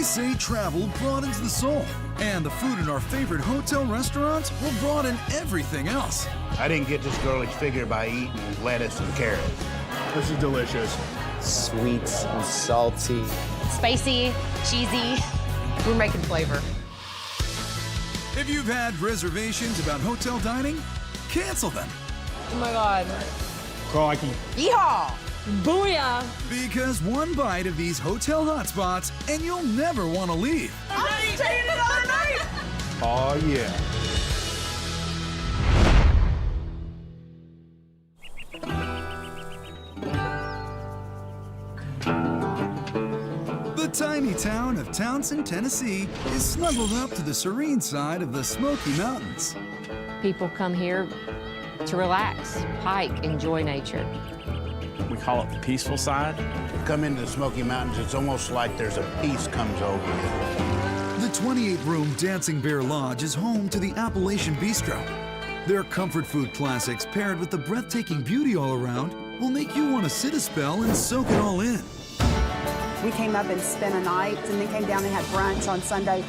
say travel broadens the soul, and the food in our favorite hotel restaurants will broaden everything else. I didn't get this girlish figure by eating lettuce and carrots. This is delicious. Sweet and salty. Spicy, cheesy. We're making flavor. If you've had reservations about hotel dining, cancel them. Oh my God. Crikey. Yeehaw! Booyah! Because one bite of these hotel hotspots and you'll never want to leave. I'm staying another night! Oh, yeah. The tiny town of Townsend, Tennessee is snuggled up to the serene side of the Smoky Mountains. People come here to relax, hike, enjoy nature. We call it the peaceful side. Come into the Smoky Mountains, it's almost like there's a peace comes over you. The 28-room Dancing Bear Lodge is home to the Appalachian Bistro. Their comfort food classics paired with the breathtaking beauty all around will make you want to sit a spell and soak it all in. We came up and spent a night and then came down and had brunch on Sunday.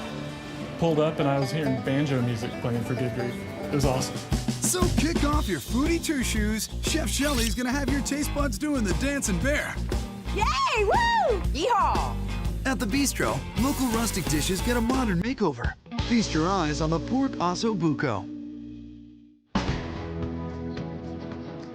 Pulled up and I was hearing banjo music playing for good grief. It was awesome. So kick off your foodie two shoes. Chef Shelly's gonna have your taste buds doing the dancing bear. Yay! Woo! Yeehaw! At the bistro, local rustic dishes get a modern makeover. Feast your eyes on the pork osso buco.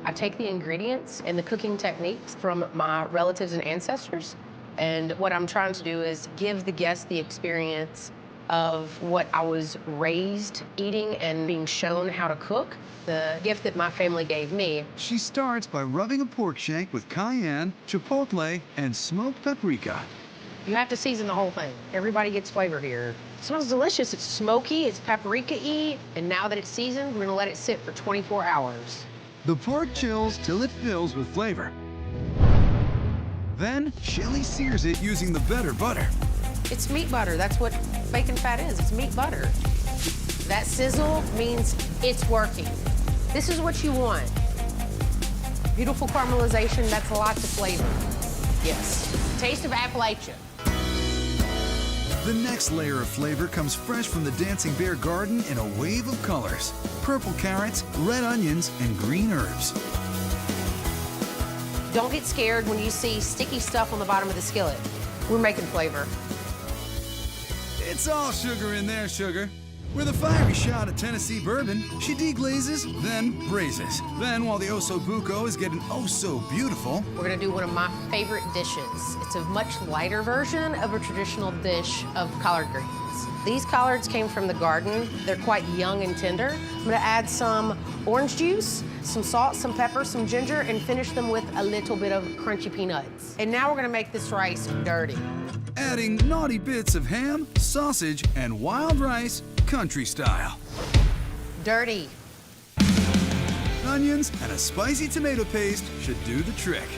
I take the ingredients and the cooking techniques from my relatives and ancestors, and what I'm trying to do is give the guests the experience of what I was raised eating and being shown how to cook, the gift that my family gave me. She starts by rubbing a pork shank with cayenne, chipotle, and smoked paprika. You have to season the whole thing. Everybody gets flavor here. It smells delicious. It's smoky, it's paprika-y, and now that it's seasoned, we're gonna let it sit for 24 hours. The pork chills till it fills with flavor. Then, Shelly sears it using the better butter. It's meat butter. That's what bacon fat is. It's meat butter. That sizzle means it's working. This is what you want. Beautiful caramelization, that's lots of flavor. Yes. Taste of Appalachian. The next layer of flavor comes fresh from the Dancing Bear garden in a wave of colors. Purple carrots, red onions, and green herbs. Don't get scared when you see sticky stuff on the bottom of the skillet. We're making flavor. It's all sugar in there, sugar. With a fiery shot of Tennessee bourbon, she deglazes, then braises. Then, while the osso buco is getting oh so beautiful, We're gonna do one of my favorite dishes. It's a much lighter version of a traditional dish of collard greens. These collards came from the garden. They're quite young and tender. I'm gonna add some orange juice, some salt, some pepper, some ginger, and finish them with a little bit of crunchy peanuts. And now we're gonna make this rice dirty. adding naughty bits of ham, sausage, and wild rice, country style. Dirty. Onions and a spicy tomato paste should do the trick.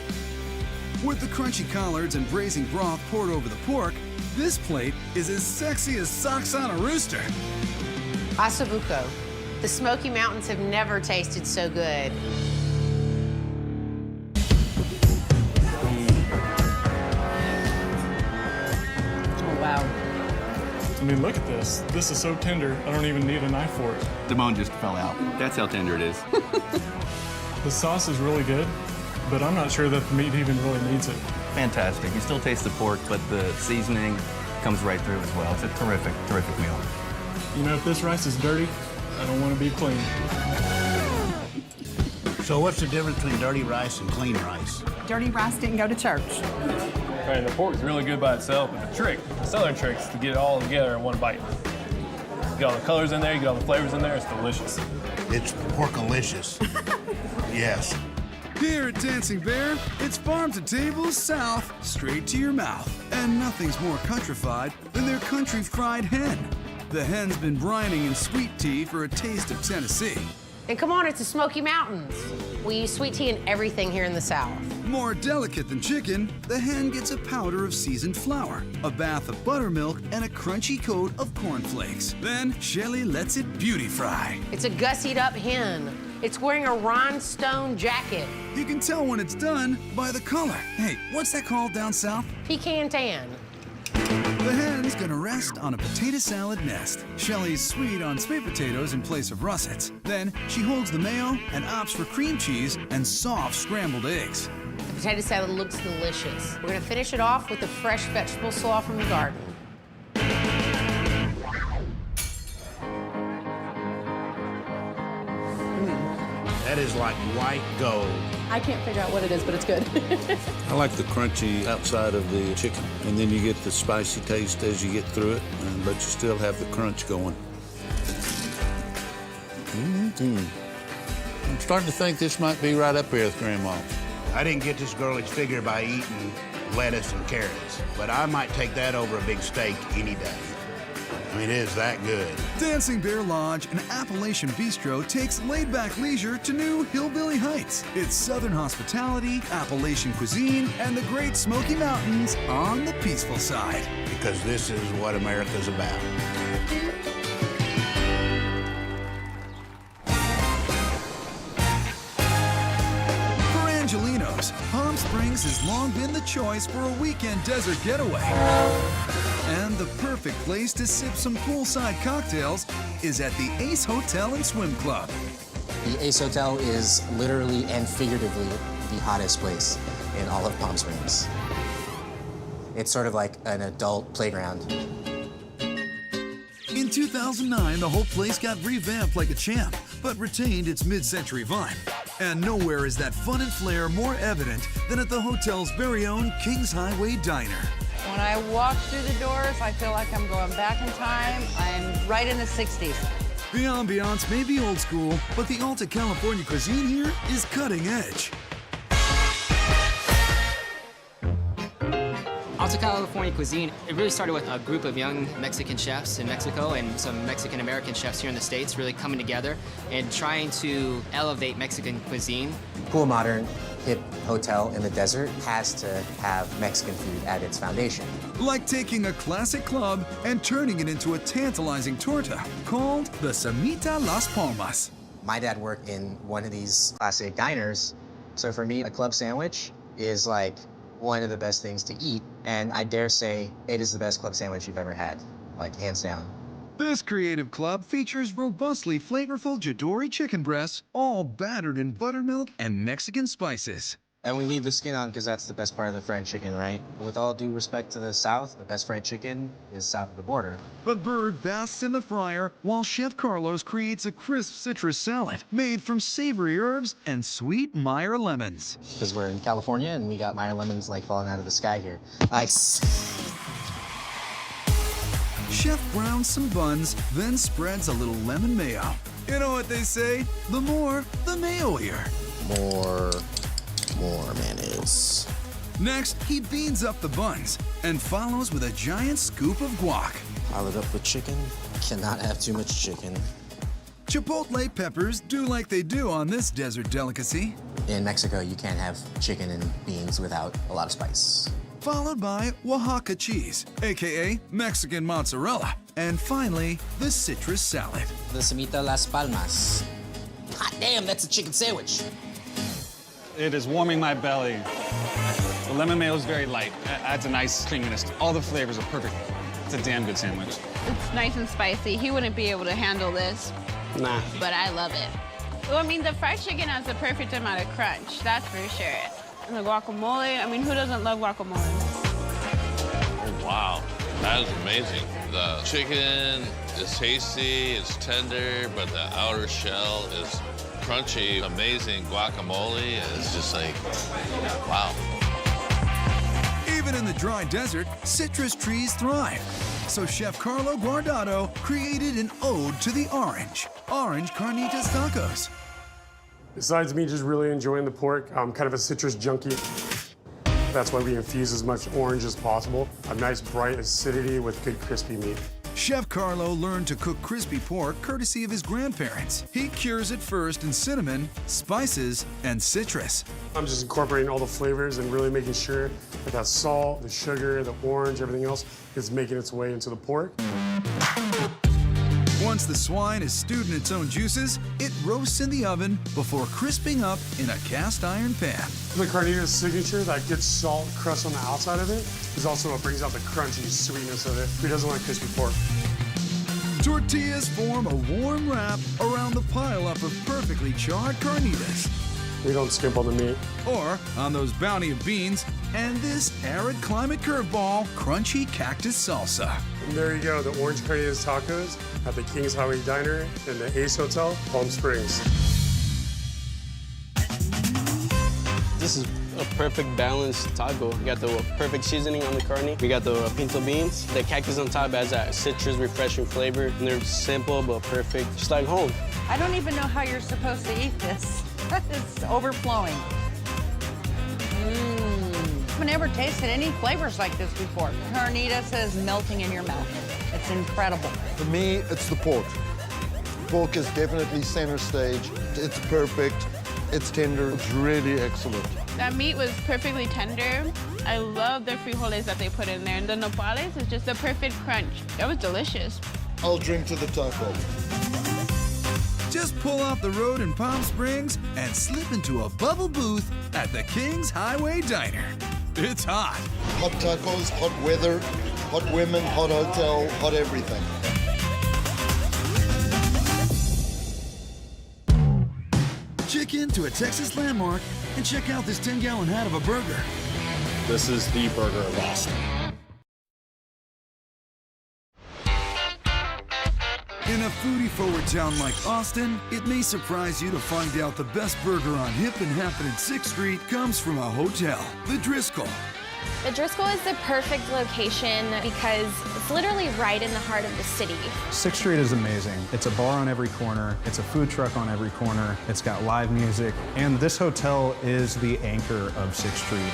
With the crunchy collards and braising broth poured over the pork, this plate is as sexy as socks on a rooster. Ossobuco. The Smoky Mountains have never tasted so good. Oh, wow. I mean, look at this. This is so tender, I don't even need a knife for it. The bone just fell out. That's how tender it is. The sauce is really good, but I'm not sure that the meat even really needs it. Fantastic. You still taste the pork, but the seasoning comes right through as well. It's a terrific, terrific meal. You know, if this rice is dirty, I don't want to be clean. So what's the difference between dirty rice and clean rice? Dirty rice didn't go to church. Right, the pork is really good by itself, but the trick, the southern trick, is to get it all together in one bite. You get all the colors in there, you get all the flavors in there, it's delicious. It's porkalicious. Yes. Here at Dancing Bear, it's farm to table south, straight to your mouth. And nothing's more countrified than their country fried hen. The hen's been brining in sweet tea for a taste of Tennessee. And come on, it's the Smoky Mountains. We use sweet tea in everything here in the South. More delicate than chicken, the hen gets a powder of seasoned flour, a bath of buttermilk, and a crunchy coat of cornflakes. Then Shelly lets it beauty fry. It's a gussied up hen. It's wearing a rhinestone jacket. You can tell when it's done by the color. Hey, what's that called down south? Pecan tan. The hen's gonna gonna rest on a potato salad nest. Shelley's sweet on sweet potatoes in place of russets. Then she holds the mayo and opts for cream cheese and soft scrambled eggs. The potato salad looks delicious. We're gonna finish it off with a fresh vegetable slaw from the garden. That is like white gold. I can't figure out what it is, but it's good. I like the crunchy outside of the chicken, and then you get the spicy taste as you get through it, but you still have the crunch going. I'm starting to think this might be right up here with Grandma. I didn't get this girlish figure by eating lettuce and carrots, but I might take that over a big steak any day. I mean, it is that good. Dancing Bear Lodge, an Appalachian bistro, takes laid-back leisure to new hillbilly heights. It's Southern hospitality, Appalachian cuisine, and the Great Smoky Mountains on the peaceful side. Because this is what America's about. For Angelinos, Palm Springs has long been the choice for a weekend desert getaway. And the perfect place to sip some poolside cocktails is at the Ace Hotel and Swim Club. The Ace Hotel is literally and figuratively the hottest place in all of Palm Springs. It's sort of like an adult playground. In 2009, the whole place got revamped like a champ, but retained its mid-century vibe. And nowhere is that fun and flair more evident than at the hotel's very own Kings Highway Diner. When I walk through the doors, I feel like I'm going back in time. I'm right in the 60s. The ambiance may be old school, but the Alta California cuisine here is cutting edge. Alta California cuisine, it really started with a group of young Mexican chefs in Mexico and some Mexican-American chefs here in the States really coming together and trying to elevate Mexican cuisine. Cool, modern, hip hotel in the desert has to have Mexican food at its foundation. Like taking a classic club and turning it into a tantalizing torta called the Samita Las Palmas. My dad worked in one of these classic diners, so for me, a club sandwich is like one of the best things to eat, and I dare say it is the best club sandwich you've ever had, like hands down. This creative club features robustly flavorful Jadori chicken breasts, all battered in buttermilk and Mexican spices. And we leave the skin on because that's the best part of the fried chicken, right? With all due respect to the South, the best fried chicken is south of the border. The bird basks in the fryer while Chef Carlos creates a crisp citrus salad made from savory herbs and sweet Meyer lemons. Because we're in California and we got Meyer lemons like falling out of the sky here. Ice. Chef browns some buns, then spreads a little lemon mayo. You know what they say? The more, the mayo here. More mayonnaise. Next, he beans up the buns and follows with a giant scoop of guac. Pile it up with chicken. Cannot have too much chicken. Chipotle peppers do like they do on this desert delicacy. In Mexico, you can't have chicken and beans without a lot of spice. Followed by Oaxaca cheese, aka Mexican mozzarella. And finally, the citrus salad. The Samita Las Palmas. Hot damn, that's a chicken sandwich. It is warming my belly. The lemon mayo is very light. Adds a nice creaminess. All the flavors are perfect. It's a damn good sandwich. It's nice and spicy. He wouldn't be able to handle this. Nah. But I love it. Well, I mean, the fried chicken has the perfect amount of crunch, that's for sure. And the guacamole, I mean, who doesn't love guacamole? Oh, wow. That is amazing. The chicken is tasty, it's tender, but the outer shell is crunchy. Amazing guacamole is just like, wow. Even in the dry desert, citrus trees thrive. So Chef Carlo Guardado created an ode to the orange carnitas tacos. Besides me just really enjoying the pork, I'm kind of a citrus junkie. That's why we infuse as much orange as possible. A nice bright acidity with good crispy meat. Chef Carlo learned to cook crispy pork courtesy of his grandparents. He cures it first in cinnamon, spices, and citrus. I'm just incorporating all the flavors and really making sure that that salt, the sugar, the orange, everything else is making its way into the pork. Once the swine is stewed in its own juices, it roasts in the oven before crisping up in a cast iron pan. The carnitas signature, that good salt crust on the outside of it, is also what brings out the crunchy sweetness of it. Who doesn't like crispy pork? Tortillas form a warm wrap around the pile-up of perfectly charred carnitas. We don't skimp on the meat. Or on those bounty of beans and this arid climate curveball, crunchy cactus salsa. And there you go, the orange carnitas tacos at the King's Highway Diner in the Ace Hotel, Palm Springs. This is a perfect balanced taco. We got the perfect seasoning on the carne. We got the pinto beans. The cactus on top has that citrus, refreshing flavor. And they're simple but perfect, just like home. I don't even know how you're supposed to eat this. It's overflowing. I've never tasted any flavors like this before. Carnitas is melting in your mouth. It's incredible. For me, it's the pork. Pork is definitely center stage. It's perfect. It's tender. It's really excellent. That meat was perfectly tender. I love the frijoles that they put in there. And the nopales is just the perfect crunch. That was delicious. I'll drink to the taco. Just pull off the road in Palm Springs and slip into a bubble booth at the King's Highway Diner. It's hot. Hot tacos, hot weather, hot women, hot hotel, hot everything. Check into a Texas landmark and check out this 10-gallon hat of a burger. This is the burger of Austin. In a foodie-forward town like Austin, it may surprise you to find out the best burger on Hip and Happen at 6th Street comes from a hotel, the Driscoll. The Driscoll is the perfect location because it's literally right in the heart of the city. 6th Street is amazing. It's a bar on every corner. It's a food truck on every corner. It's got live music. And this hotel is the anchor of 6th Street.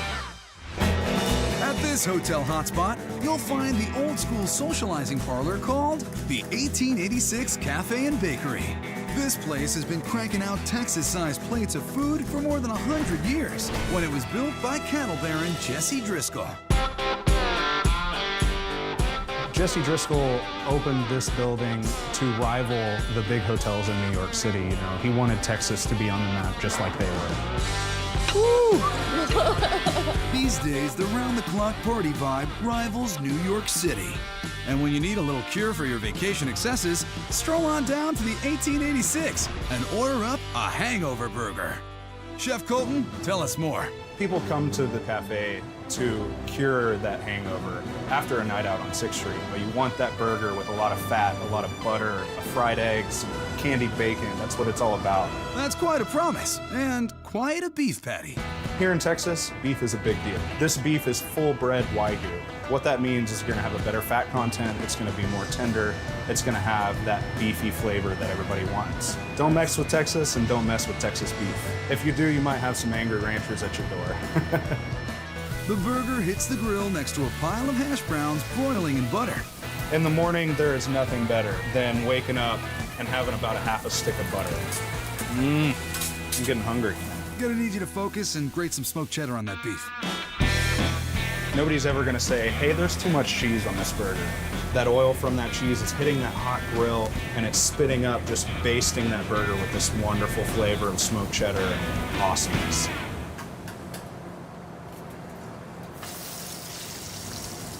At this hotel hotspot, you'll find the old-school socializing parlor called the 1886 Cafe and Bakery. This place has been cranking out Texas-sized plates of food for more than 100 years, when it was built by cattle baron Jesse Driscoll. Jesse Driscoll opened this building to rival the big hotels in New York City. You know, he wanted Texas to be on the map just like they were. These days, the round-the-clock party vibe rivals New York City. And when you need a little cure for your vacation excesses, stroll on down to the 1886 and order up a hangover burger. Chef Colton, tell us more. People come to the cafe to cure that hangover after a night out on 6th Street. But you want that burger with a lot of fat, a lot of butter, fried eggs, candied bacon. That's what it's all about. That's quite a promise, and quite a beef patty. Here in Texas, beef is a big deal. This beef is full-bred Wagyu. What that means is you're gonna have a better fat content, it's gonna be more tender, it's gonna have that beefy flavor that everybody wants. Don't mess with Texas and don't mess with Texas beef. If you do, you might have some angry ranchers at your door. The burger hits the grill next to a pile of hash browns broiling in butter. In the morning, there is nothing better than waking up and having about a half a stick of butter. I'm getting hungry. Gonna need you to focus and grate some smoked cheddar on that beef. Nobody's ever gonna say, hey, there's too much cheese on this burger. That oil from that cheese is hitting that hot grill and it's spitting up, just basting that burger with this wonderful flavor of smoked cheddar and awesomeness.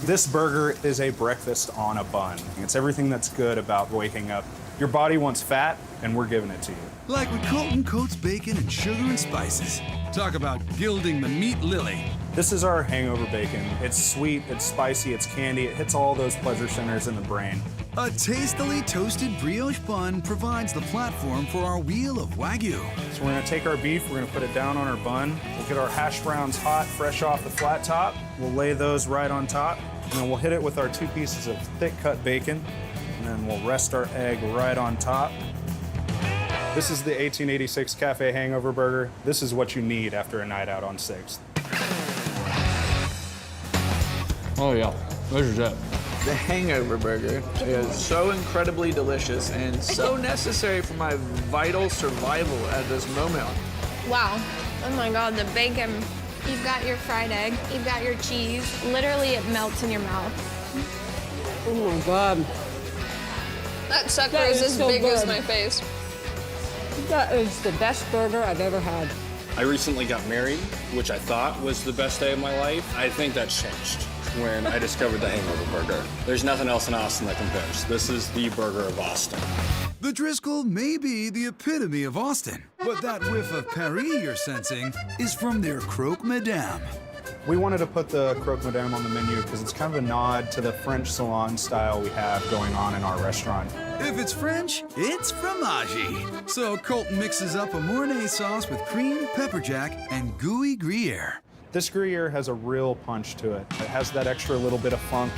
This burger is a breakfast on a bun. It's everything that's good about waking up. Your body wants fat, and we're giving it to you. Like when Colton coats bacon in sugar and spices. Talk about gilding the meat lily. This is our hangover bacon. It's sweet, it's spicy, it's candy. It hits all those pleasure centers in the brain. A tastily toasted brioche bun provides the platform for our wheel of Wagyu. So we're gonna take our beef, we're gonna put it down on our bun. We'll get our hash browns hot, fresh off the flat top. We'll lay those right on top. And then we'll hit it with our 2 pieces of thick cut bacon. And then we'll rest our egg right on top. This is the 1886 Cafe Hangover Burger. This is what you need after a night out on 6th. Oh yeah, this is it. The Hangover Burger is so incredibly delicious and so necessary for my vital survival at this moment. Wow. Oh my God, the bacon. You've got your fried egg, you've got your cheese. Literally, it melts in your mouth. Oh my God. That sucker That is is as so big as good. my face. That is the best burger I've ever had. I recently got married, which I thought was the best day of my life. I think that's changed when I discovered the Hangover Burger. There's nothing else in Austin that compares. This is the burger of Austin. The Driscoll may be the epitome of Austin, but that whiff of Paris you're sensing is from their Croque Madame. We wanted to put the Croque Madame on the menu because it's kind of a nod to the French salon style we have going on in our restaurant. If it's French, it's fromage. So Colton mixes up a Mornay sauce with cream, pepper jack, and gooey Gruyere. This Gruyere has a real punch to it. It has that extra little bit of funk.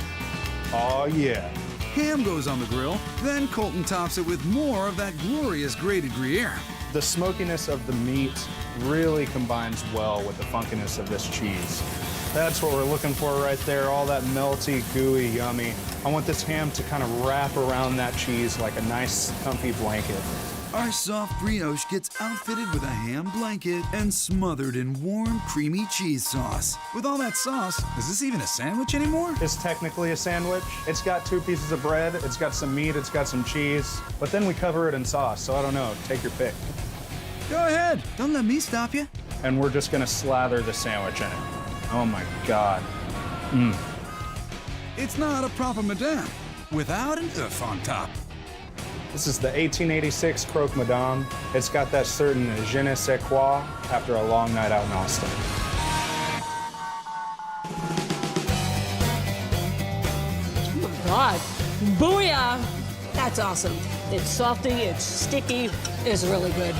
Oh yeah. Ham goes on the grill, then Colton tops it with more of that glorious grated Gruyere. The smokiness of the meat really combines well with the funkiness of this cheese. That's what we're looking for right there, all that melty, gooey, yummy. I want this ham to kind of wrap around that cheese like a nice, comfy blanket. Our soft brioche gets outfitted with a ham blanket and smothered in warm, creamy cheese sauce. With all that sauce, is this even a sandwich anymore? It's technically a sandwich. It's got 2 pieces of bread, it's got some meat, it's got some cheese, but then we cover it in sauce, so I don't know, take your pick. Go ahead, don't let me stop you. And we're just gonna slather the sandwich in it. Oh my God. It's not a proper Madame without an oof on top. This is the 1886 Croque Madame. It's got that certain je ne sais quoi after a long night out in Austin. Oh my God. Booyah! That's awesome. It's salty, it's sticky, it's really good.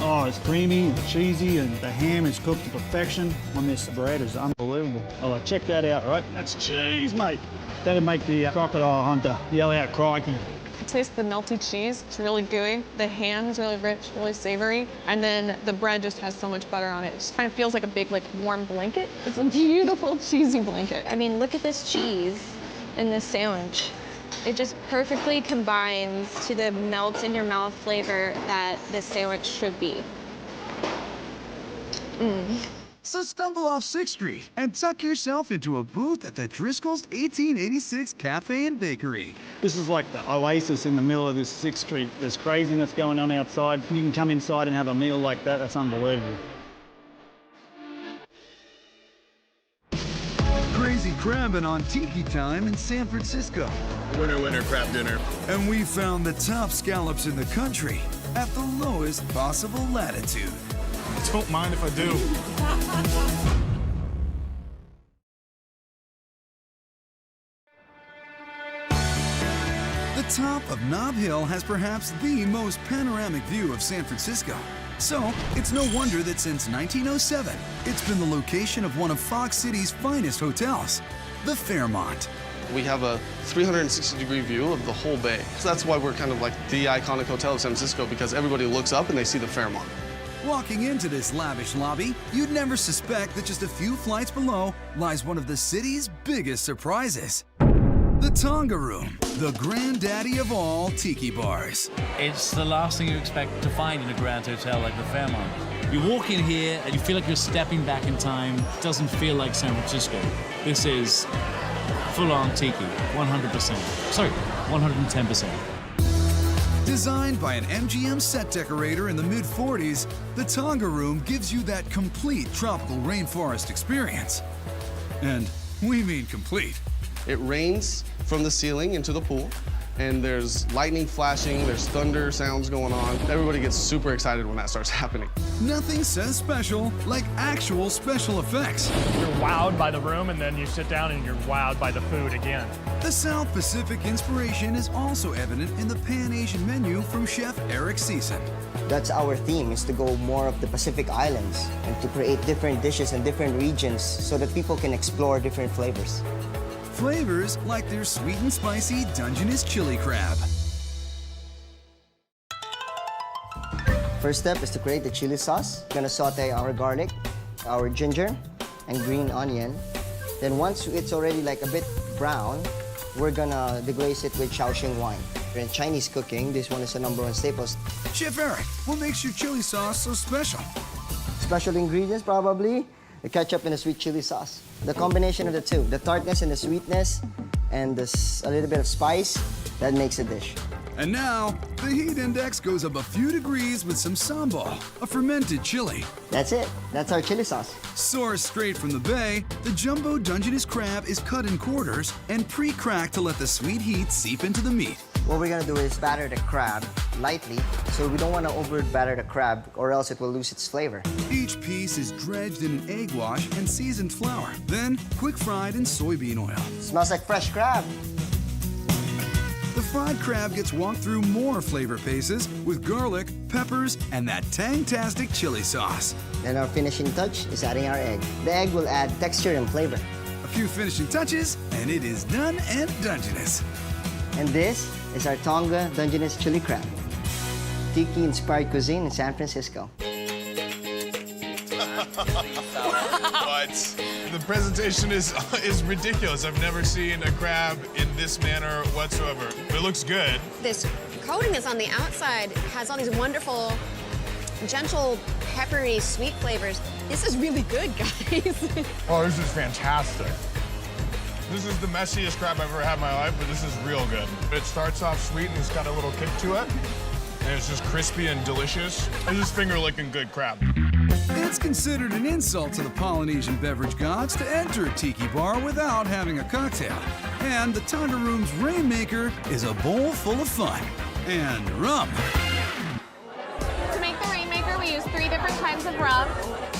Oh, it's creamy and cheesy, and the ham is cooked to perfection. On this bread is unbelievable. Oh, check that out, right? That's cheese, mate. That'd make the crocodile hunter yell out crikey. I taste the melty cheese. It's really gooey. The ham is really rich, really savory. And then the bread just has so much butter on it. It just kind of feels like a big, warm blanket. It's a beautiful, cheesy blanket. I mean, look at this cheese in this sandwich. It just perfectly combines to the melt-in-your-mouth flavor that this sandwich should be. So stumble off 6th Street and tuck yourself into a booth at the Driscoll's 1886 Cafe and Bakery. This is like the oasis in the middle of this 6th Street. There's craziness going on outside. You can come inside and have a meal like that. That's unbelievable. Crazy crabbing on Tiki time in San Francisco. Winner, winner, crab dinner. And we found the top scallops in the country at the lowest possible latitude. Don't mind if I do. The top of Nob Hill has perhaps the most panoramic view of San Francisco. So, it's no wonder that since 1907, it's been the location of one of Fox City's finest hotels, the Fairmont. We have a 360-degree view of the whole bay. So that's why we're kind of like the iconic hotel of San Francisco, because everybody looks up and they see the Fairmont. Walking into this lavish lobby, you'd never suspect that just a few flights below lies one of the city's biggest surprises. The Tonga Room, the granddaddy of all tiki bars. It's the last thing you expect to find in a grand hotel like the Fairmont. You walk in here and you feel like you're stepping back in time. It doesn't feel like San Francisco. This is full-on tiki, 100%. Sorry, 110%. Designed by an MGM set decorator in the mid-40s, the Tonga Room gives you that complete tropical rainforest experience. And we mean complete. It rains from the ceiling into the pool, and there's lightning flashing, there's thunder sounds going on. Everybody gets super excited when that starts happening. Nothing says special like actual special effects. You're wowed by the room, and then you sit down and you're wowed by the food again. The South Pacific inspiration is also evident in the Pan-Asian menu from Chef Eric Season. That's our theme, is to go more of the Pacific Islands and to create different dishes in different regions so that people can explore different flavors. Flavors like their sweet and spicy Dungeness chili crab. First step is to create the chili sauce. We're gonna saute our garlic, our ginger, and green onion. Then once it's already like a bit brown, we're gonna deglaze it with Shaoxing wine. In Chinese cooking, this one is the #1 staple. Chef Eric, what makes your chili sauce so special? Special ingredients, probably the ketchup and the sweet chili sauce. The combination of the two, the tartness and the sweetness, and a little bit of spice, that makes a dish. And now, the heat index goes up a few degrees with some sambal, a fermented chili. That's it. That's our chili sauce. Sourced straight from the bay, the jumbo Dungeness crab is cut in quarters and pre-cracked to let the sweet heat seep into the meat. What we're gonna do is batter the crab lightly, so we don't want to over batter the crab or else it will lose its flavor. Each piece is dredged in an egg wash and seasoned flour, then quick fried in soybean oil. Smells like fresh crab. The fried crab gets walked through more flavor paces with garlic, peppers, and that tang-tastic chili sauce. Then our finishing touch is adding our egg. The egg will add texture and flavor. A few finishing touches, and it is done and Dungeness. And this is our Tonga Dungeness chili crab. Tiki-inspired cuisine in San Francisco. What? The presentation is ridiculous. I've never seen a crab in this manner whatsoever. It looks good. This coating that's on the outside has all these wonderful, gentle, peppery, sweet flavors. This is really good, guys. Oh, this is fantastic. This is the messiest crab I've ever had in my life, but this is real good. It starts off sweet and it's got a little kick to it. And it's just crispy and delicious. This is finger-licking good crab. It's considered an insult to the Polynesian beverage gods to enter a tiki bar without having a cocktail. And the Tonga Room's Rainmaker is a bowl full of fun. And rum. To make the Rainmaker, we use 3 different kinds of rum.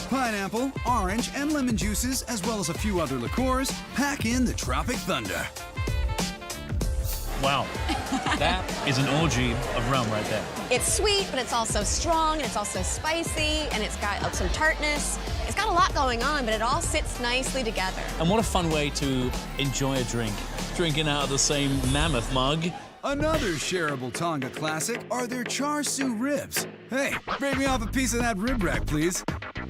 Pineapple, orange, and lemon juices, as well as a few other liqueurs, pack in the Tropic Thunder. Wow. That is an orgy of rum right there. It's sweet, but it's also strong, and it's also spicy, and it's got some tartness. It's got a lot going on, but it all sits nicely together. And what a fun way to enjoy a drink. Drinking out of the same mammoth mug. Another shareable Tonga classic are their char siu ribs. Hey, break me off a piece of that rib rack, please.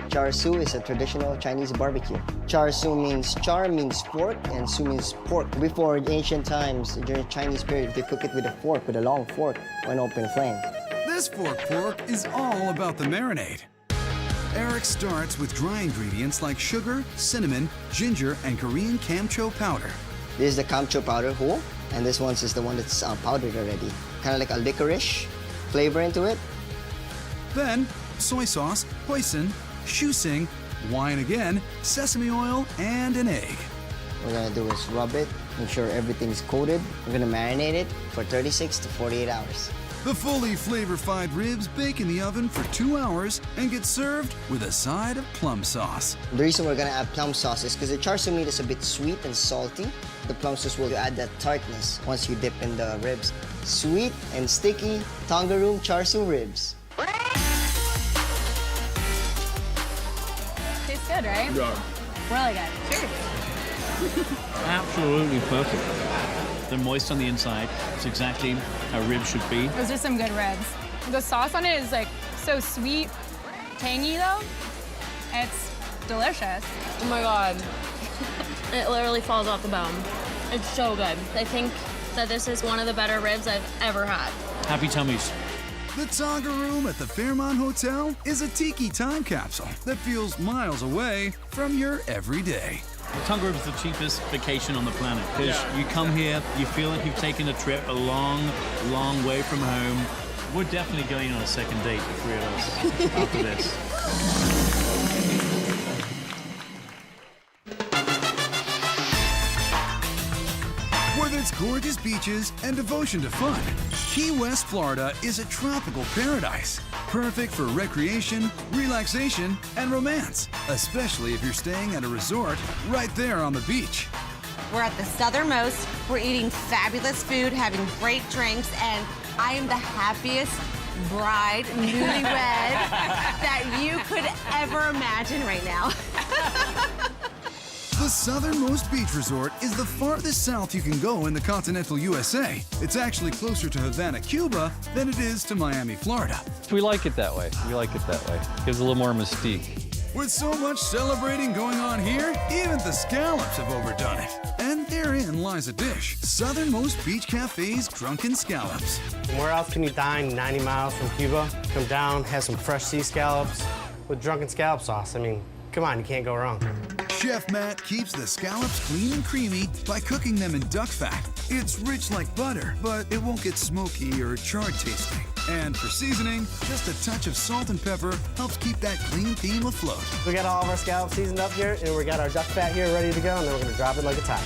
Char siu is a traditional Chinese barbecue. Char siu means char means pork and siu means pork. Before ancient times, during Chinese period, they cook it with a fork, with a long fork, on open flame. This fork pork is all about the marinade. Eric starts with dry ingredients like sugar, cinnamon, ginger, and Korean kamcho powder. This is the kamcho powder whole, and this one is the one that's powdered already. Kind of like a licorice flavor into it. Then, soy sauce, hoisin, shusing, wine again, sesame oil, and an egg. What we're gonna do is rub it, make sure everything's coated. We're gonna marinate it for 36 to 48 hours. The fully flavor-fied ribs bake in the oven for 2 hours and get served with a side of plum sauce. The reason we're gonna add plum sauce is because the char siu meat is a bit sweet and salty. The plum sauce will add that tartness once you dip in the ribs. Sweet and sticky Tonga Room char siu ribs. Tastes good, right? Yeah. Really good. Cheers. Absolutely perfect. They're moist on the inside. It's exactly how ribs should be. Those are some good ribs. The sauce on it is like so sweet, tangy though. It's delicious. Oh my God. It literally falls off the bone. It's so good. I think that this is one of the better ribs I've ever had. Happy tummies. The Tonga Room at the Fairmont Hotel is a tiki time capsule that feels miles away from your everyday. The Tonga Room is the cheapest vacation on the planet because you come here, you feel like you've taken a trip a long, long way from home. We're definitely going on a second date, the 3 of us, after this. With its gorgeous beaches and devotion to fun, Key West, Florida is a tropical paradise, perfect for recreation, relaxation, and romance, especially if you're staying at a resort right there on the beach. We're at the southernmost, we're eating fabulous food, having great drinks, and I am the happiest bride, newlywed, that you could ever imagine right now. The southernmost beach resort is the farthest south you can go in the continental USA. It's actually closer to Havana, Cuba than it is to Miami, Florida. We like it that way. We like it that way. Gives a little more mystique. With so much celebrating going on here, even the scallops have overdone it. And therein lies a dish, Southernmost Beach Cafe's Drunken Scallops. Where else can you dine 90 miles from Cuba? Come down, have some fresh sea scallops with drunken scallop sauce. I mean, come on, you can't go wrong. Chef Matt keeps the scallops clean and creamy by cooking them in duck fat. It's rich like butter, but it won't get smoky or charred tasting. And for seasoning, just a touch of salt and pepper helps keep that clean theme afloat. We got all of our scallops seasoned up here, and we got our duck fat here ready to go, and then we're gonna drop it like it's hot.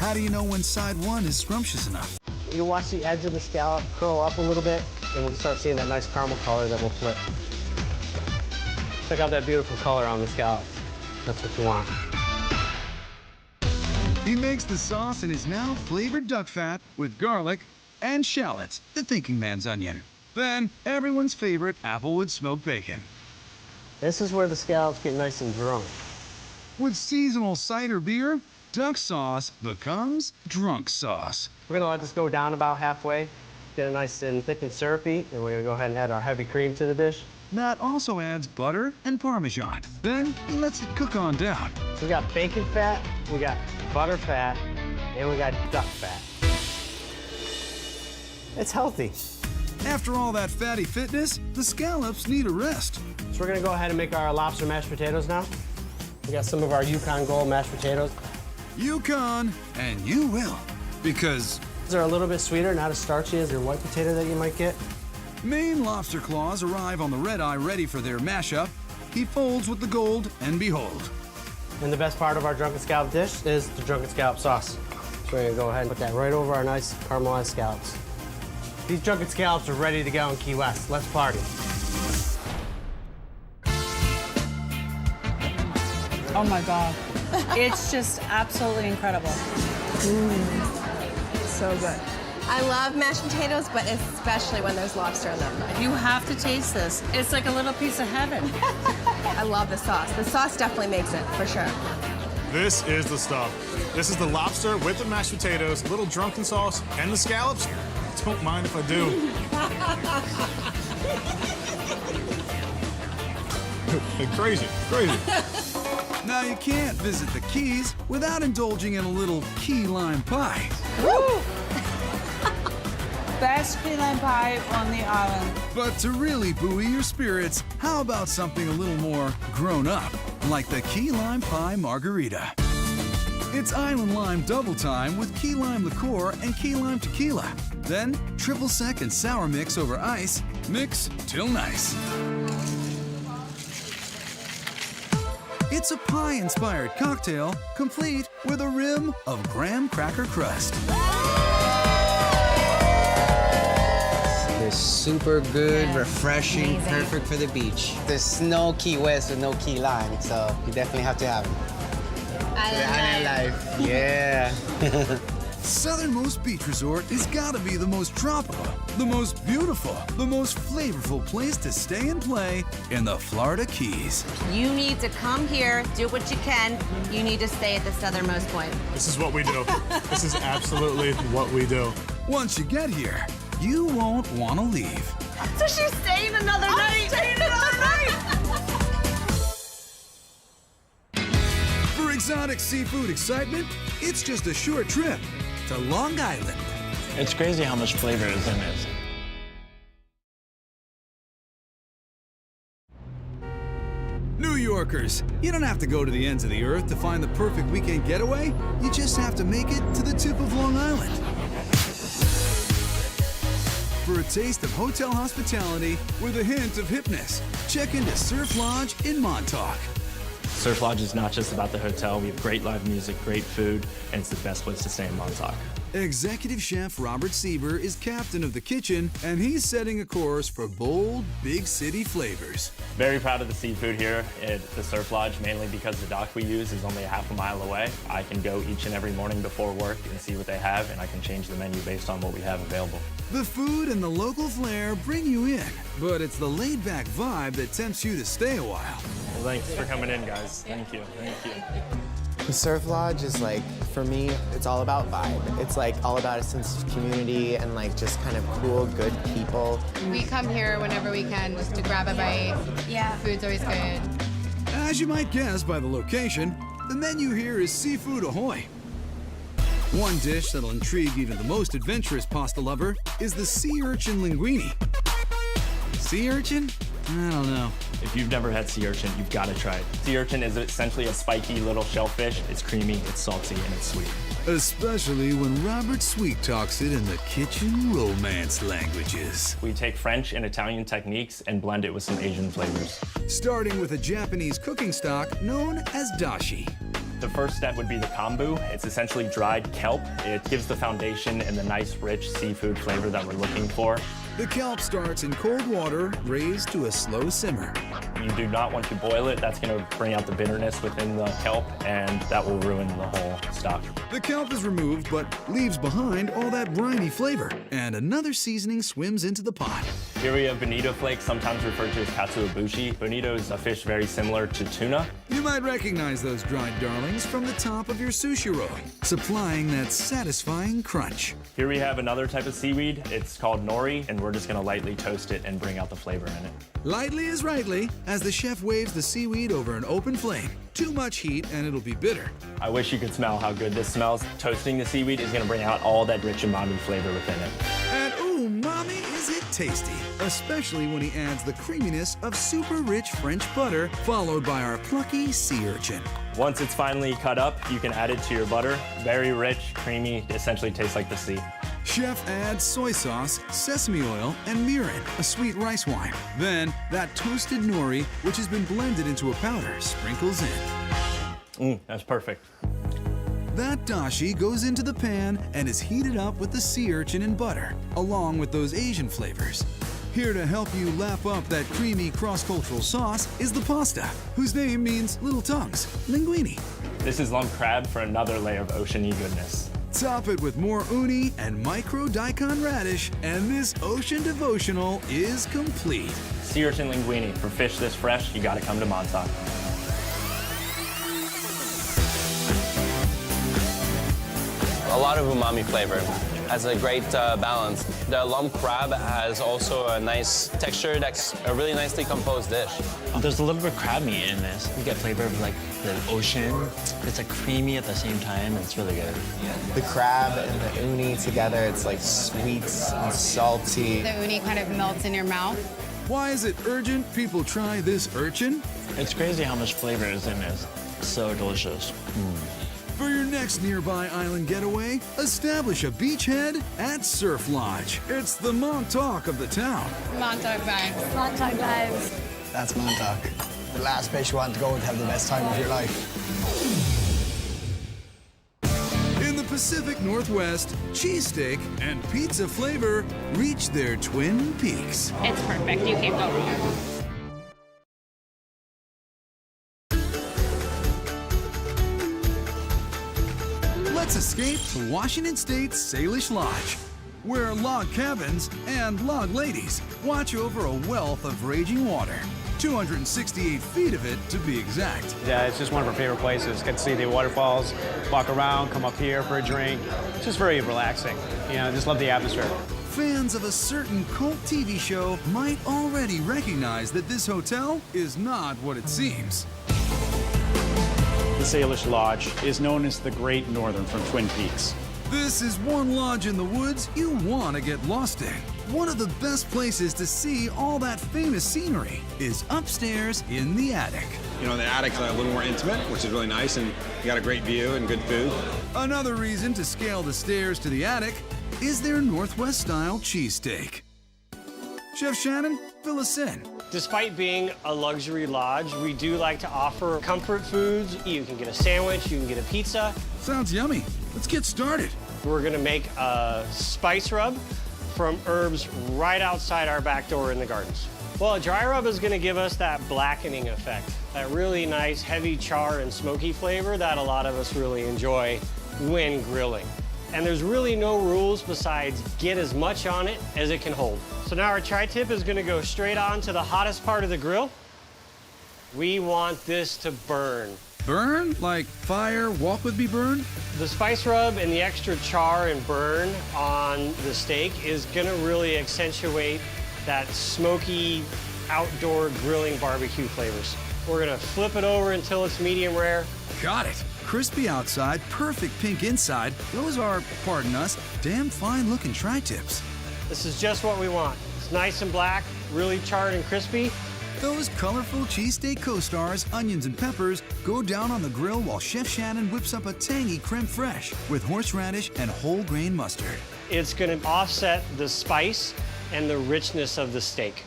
How do you know when side one is scrumptious enough? You watch the edge of the scallop curl up a little bit, and we'll start seeing that nice caramel color that will flip. Check out that beautiful color on the scallop. That's what you want. He makes the sauce in his now flavored duck fat with garlic and shallots, the thinking man's onion. Then, everyone's favorite applewood smoked bacon. This is where the scallops get nice and drunk. With seasonal cider beer, duck sauce becomes drunk sauce. We're gonna let this go down about halfway, get it nice and thick and syrupy, and we're gonna go ahead and add our heavy cream to the dish. Matt also adds butter and Parmesan. Then he lets it cook on down. We got bacon fat, we got butter fat, and we got duck fat. It's healthy. After all that fatty fitness, the scallops need a rest. So we're gonna go ahead and make our lobster mashed potatoes now. We got some of our Yukon Gold mashed potatoes. Yukon, and you will, because these are a little bit sweeter, not as starchy as your white potato that you might get. Maine lobster claws arrive on the red eye ready for their mashup. He folds with the gold, and behold. And the best part of our drunken scallop dish is the drunken scallop sauce. So we're gonna go ahead and put that right over our nice caramelized scallops. These drunken scallops are ready to go in Key West. Let's party. Oh my God. It's just absolutely incredible. So good. I love mashed potatoes, but especially when there's lobster in them. You have to taste this. It's like a little piece of heaven. I love the sauce. The sauce definitely makes it, for sure. This is the stuff. This is the lobster with the mashed potatoes, a little drunken sauce, and the scallops. Don't mind if I do. Crazy, crazy. Now you can't visit the Keys without indulging in a little key lime pie. Woo! Best key lime pie on the island. But to really buoy your spirits, how about something a little more grown up, like the key lime pie margarita? It's island lime double time with key lime liqueur and key lime tequila. Then triple sec and sour mix over ice. Mix till nice. It's a pie-inspired cocktail, complete with a rim of graham cracker crust. They're super good, refreshing, perfect for the beach. There's no Key West with no key lime, so you definitely have to have them. Island life. Yeah. Southernmost beach resort has got to be the most tropical, the most beautiful, the most flavorful place to stay and play in the Florida Keys. You need to come here, do what you can. You need to stay at the southernmost point. This is what we do. This is absolutely what we do. Once you get here, you won't want to leave. So she's staying another night. Staying another night. For exotic seafood excitement, it's just a short trip to Long Island. It's crazy how much flavor is in it. New Yorkers, you don't have to go to the ends of the earth to find the perfect weekend getaway. You just have to make it to the tip of Long Island. For a taste of hotel hospitality with a hint of hipness, check into Surf Lodge in Montauk. Surf Lodge is not just about the hotel. We have great live music, great food, and it's the best place to stay in Montauk. Executive Chef Robert Sieber is captain of the kitchen, and he's setting a course for bold, big city flavors. Very proud of the seafood here at the Surf Lodge, mainly because the dock we use is only a half a mile away. I can go each and every morning before work and see what they have, and I can change the menu based on what we have available. The food and the local flair bring you in, but it's the laid-back vibe that tempts you to stay a while. Well, thanks for coming in, guys. Thank you. Thank you. The Surf Lodge is like, for me, it's all about vibe. It's like all about a sense of community and like just kind of cool, good people. We come here whenever we can just to grab a bite. Yeah. Food's always good. As you might guess by the location, the menu here is seafood ahoy. One dish that'll intrigue even the most adventurous pasta lover is the sea urchin linguine. Sea urchin? I don't know. If you've never had sea urchin, you've got to try it. Sea urchin is essentially a spiky little shellfish. It's creamy, it's salty, and it's sweet. Especially when Robert Sweet talks it in the kitchen romance languages. We take French and Italian techniques and blend it with some Asian flavors. Starting with a Japanese cooking stock known as dashi. The first step would be the kombu. It's essentially dried kelp. It gives the foundation and the nice, rich seafood flavor that we're looking for. The kelp starts in cold water, raised to a slow simmer. You do not want to boil it. That's going to bring out the bitterness within the kelp, and that will ruin the whole stock. The kelp is removed, but leaves behind all that briny flavor, and another seasoning swims into the pot. Here we have bonito flakes, sometimes referred to as katsuobushi. Bonito is a fish very similar to tuna. You might recognize those dried darlings from the top of your sushi roll, supplying that satisfying crunch. Here we have another type of seaweed. It's called nori, and we're just going to lightly toast it and bring out the flavor in it. Lightly is rightly, as the chef waves the seaweed over an open flame. Too much heat and it'll be bitter. I wish you could smell how good this smells. Toasting the seaweed is going to bring out all that rich umami flavor within it. And umami is it tasty, especially when he adds the creaminess of super rich French butter, followed by our plucky sea urchin. Once it's finally cut up, you can add it to your butter. Very rich, creamy, essentially tastes like the sea. Chef adds soy sauce, sesame oil, and mirin, a sweet rice wine. Then, that toasted nori, which has been blended into a powder, sprinkles in. That's perfect. That dashi goes into the pan and is heated up with the sea urchin and butter, along with those Asian flavors. Here to help you lap up that creamy cross-cultural sauce is the pasta, whose name means little tongues, linguine. This is lump crab for another layer of ocean-y goodness. Top it with more uni and micro daikon radish, and this ocean devotional is complete. Sea urchin linguine. For fish this fresh, you gotta come to Montauk. A lot of umami flavor. Has a great balance. The lump crab has also a nice texture that's a really nicely composed dish. There's a little bit of crab meat in this. You get flavor of like the ocean. It's like creamy at the same time. It's really good. The crab and the uni together, it's like sweet and salty. The uni kind of melts in your mouth. Why is it urgent people try this urchin? It's crazy how much flavor is in this. So delicious. For your next nearby island getaway, establish a beachhead at Surf Lodge. It's the Montauk of the town. Montauk vibes. Montauk vibes. That's Montauk. The last place you want to go to have the best time of your life. In the Pacific Northwest, cheesesteak and pizza flavor reach their twin peaks. It's perfect. You can't go wrong. Let's escape to Washington State's Salish Lodge, where log cabins and log ladies watch over a wealth of raging water. 268 feet of it, to be exact. Yeah, it's just one of our favorite places. Get to see the waterfalls, walk around, come up here for a drink. It's just very relaxing. You know, I just love the atmosphere. Fans of a certain cult TV show might already recognize that this hotel is not what it seems. The Salish Lodge is known as the Great Northern from Twin Peaks. This is one lodge in the woods you want to get lost in. One of the best places to see all that famous scenery is upstairs in the attic. You know, the attic's a little more intimate, which is really nice, and you got a great view and good food. Another reason to scale the stairs to the attic is their Northwest-style cheesesteak. Chef Shannon, fill us in. Despite being a luxury lodge, we do like to offer comfort foods. You can get a sandwich, you can get a pizza. Sounds yummy. Let's get started. We're gonna make a spice rub from herbs right outside our back door in the gardens. Well, a dry rub is gonna give us that blackening effect, that really nice heavy char and smoky flavor that a lot of us really enjoy when grilling. And there's really no rules besides get as much on it as it can hold. So now our tri-tip is gonna go straight on to the hottest part of the grill. We want this to burn. Burn? Like fire, walk with me burn? The spice rub and the extra char and burn on the steak is gonna really accentuate that smoky outdoor grilling barbecue flavors. We're gonna flip it over until it's medium rare. Got it. Crispy outside, perfect pink inside. Those are, pardon us, damn fine looking tri-tips. This is just what we want. It's nice and black, really charred and crispy. Those colorful cheesesteak co-stars, onions and peppers, go down on the grill while Chef Shannon whips up a tangy creme fraiche with horseradish and whole grain mustard. It's gonna offset the spice and the richness of the steak.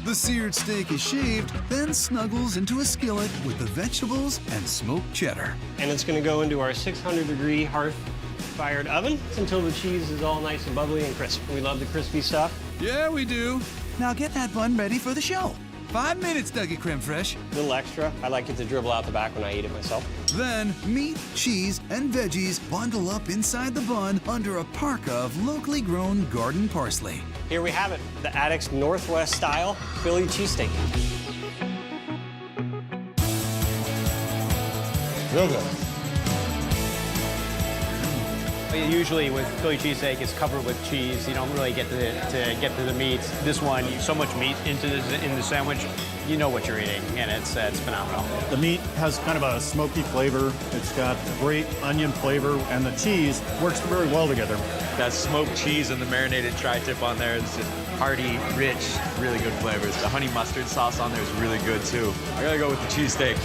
The seared steak is shaved, then snuggles into a skillet with the vegetables and smoked cheddar. And it's gonna go into our 600-degree hearth-fired oven until the cheese is all nice and bubbly and crisp. We love the crispy stuff. Yeah, we do. Now get that bun ready for the show. 5 minutes, Dougie Creme Fraiche. A little extra. I like it to dribble out the back when I eat it myself. Then meat, cheese, and veggies bundle up inside the bun under a parka of locally grown garden parsley. Here we have it, the Attic's Northwest style Philly cheesesteak. Real good. Usually with Philly cheesesteak, it's covered with cheese. You don't really get to get to the meats. This one, so much meat in the sandwich, you know what you're eating, and it's phenomenal. The meat has kind of a smoky flavor. It's got great onion flavor, and the cheese works very well together. That smoked cheese and the marinated tri-tip on there is just hearty, rich, really good flavors. The honey mustard sauce on there is really good too. I gotta go with the cheesesteak.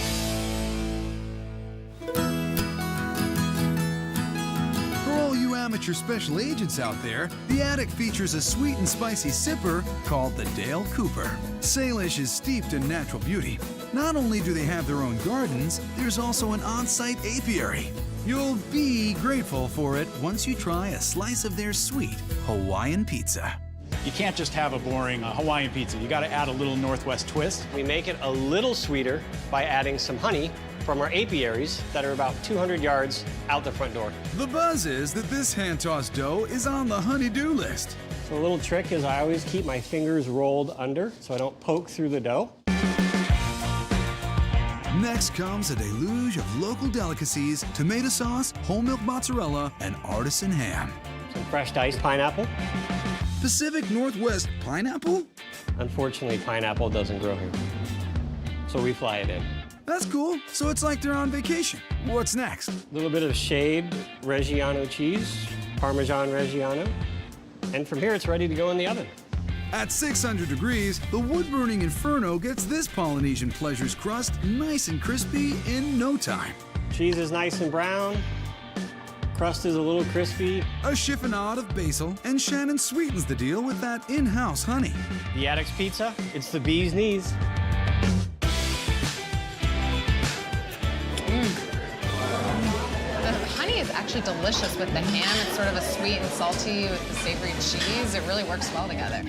Amateur special agents out there, the Attic features a sweet and spicy sipper called the Dale Cooper. Salish is steeped in natural beauty. Not only do they have their own gardens, there's also an on-site apiary. You'll be grateful for it once you try a slice of their sweet Hawaiian pizza. You can't just have a boring Hawaiian pizza. You got to add a little Northwest twist. We make it a little sweeter by adding some honey from our apiaries that are about 200 yards out the front door. The buzz is that this hand-tossed dough is on the honey-do list. So a little trick is I always keep my fingers rolled under so I don't poke through the dough. Next comes a deluge of local delicacies, tomato sauce, whole milk mozzarella, and artisan ham. Some fresh diced pineapple. Pacific Northwest pineapple? Unfortunately, pineapple doesn't grow here, so we fly it in. That's cool. So it's like they're on vacation. What's next? A little bit of shaved Reggiano cheese, Parmesan Reggiano, and from here it's ready to go in the oven. At 600 degrees, the wood-burning Inferno gets this Polynesian pleasure's crust nice and crispy in no time. Cheese is nice and brown. Crust is a little crispy. A chiffonade of basil, and Shannon sweetens the deal with that in-house honey. The Attic's pizza, it's the bee's knees. The honey is actually delicious with the ham. It's sort of a sweet and salty with the savory cheese. It really works well together.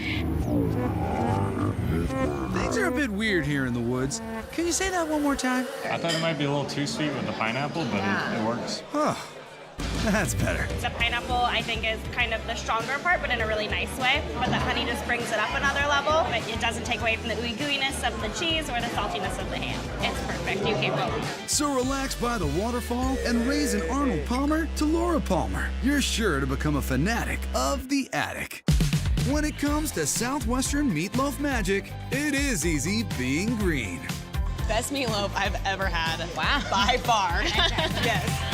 Things are a bit weird here in the woods. Can you say that one more time? I thought it might be a little too sweet with the pineapple, but it works. Huh. That's better. The pineapple, I think, is kind of the stronger part, but in a really nice way. But the honey just brings it up another level, but it doesn't take away from the ooey-gooeyness of the cheese or the saltiness of the ham. It's perfect. You can't go wrong. So relax by the waterfall and raise an Arnold Palmer to Laura Palmer. You're sure to become a fanatic of the Attic. When it comes to Southwestern meatloaf magic, it is easy being green. Best meatloaf I've ever had. Wow. By far. Yes.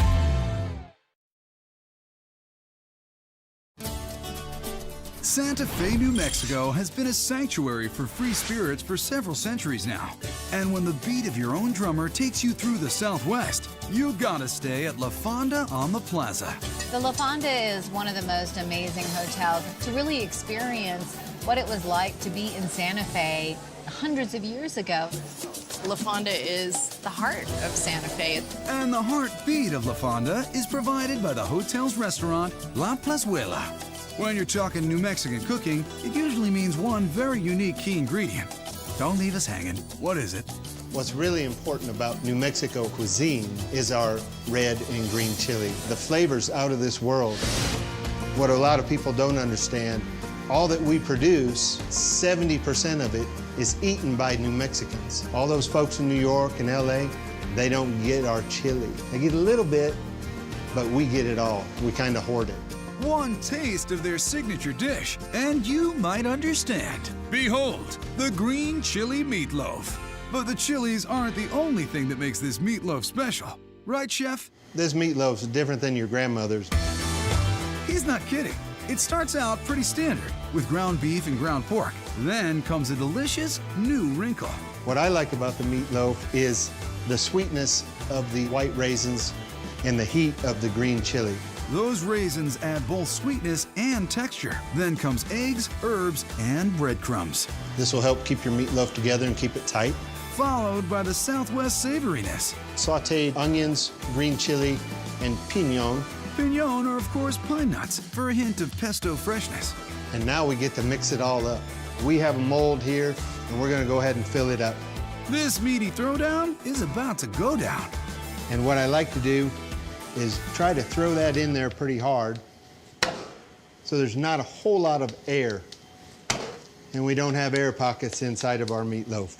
Santa Fe, New Mexico has been a sanctuary for free spirits for several centuries now. And when the beat of your own drummer takes you through the Southwest, you gotta stay at La Fonda on the Plaza. The La Fonda is one of the most amazing hotels to really experience what it was like to be in Santa Fe hundreds of years ago. La Fonda is the heart of Santa Fe. And the heartbeat of La Fonda is provided by the hotel's restaurant, La Plazuela. When you're talking New Mexican cooking, it usually means one very unique key ingredient. Don't leave us hanging. What is it? What's really important about New Mexico cuisine is our red and green chili. The flavor's out of this world. What a lot of people don't understand, all that we produce, 70% of it is eaten by New Mexicans. All those folks in New York and LA, they don't get our chili. They get a little bit, but we get it all. We kind of hoard it. One taste of their signature dish, and you might understand. Behold, the green chili meatloaf. But the chilies aren't the only thing that makes this meatloaf special. Right, Chef? This meatloaf's different than your grandmother's. He's not kidding. It starts out pretty standard, with ground beef and ground pork. Then comes a delicious new wrinkle. What I like about the meatloaf is the sweetness of the white raisins and the heat of the green chili. Those raisins add both sweetness and texture. Then comes eggs, herbs, and breadcrumbs. This will help keep your meatloaf together and keep it tight. Followed by the Southwest savoriness. Sauteed onions, green chili, and pinon. Pinon are, of course, pine nuts for a hint of pesto freshness. And now we get to mix it all up. We have a mold here, and we're gonna go ahead and fill it up. This meaty throwdown is about to go down. And what I like to do is try to throw that in there pretty hard so there's not a whole lot of air and we don't have air pockets inside of our meatloaf.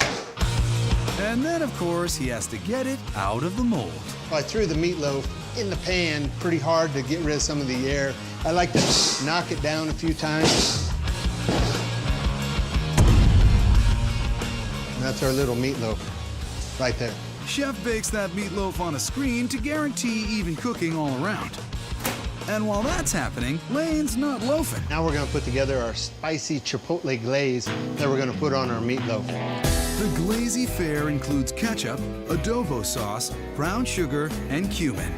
And then, of course, he has to get it out of the mold. I threw the meatloaf in the pan pretty hard to get rid of some of the air. I like to knock it down a few times. And that's our little meatloaf right there. Chef bakes that meatloaf on a screen to guarantee even cooking all around. And while that's happening, Lane's not loafing. Now we're gonna put together our spicy chipotle glaze that we're gonna put on our meatloaf. The glazy fare includes ketchup, adobo sauce, brown sugar, and cumin.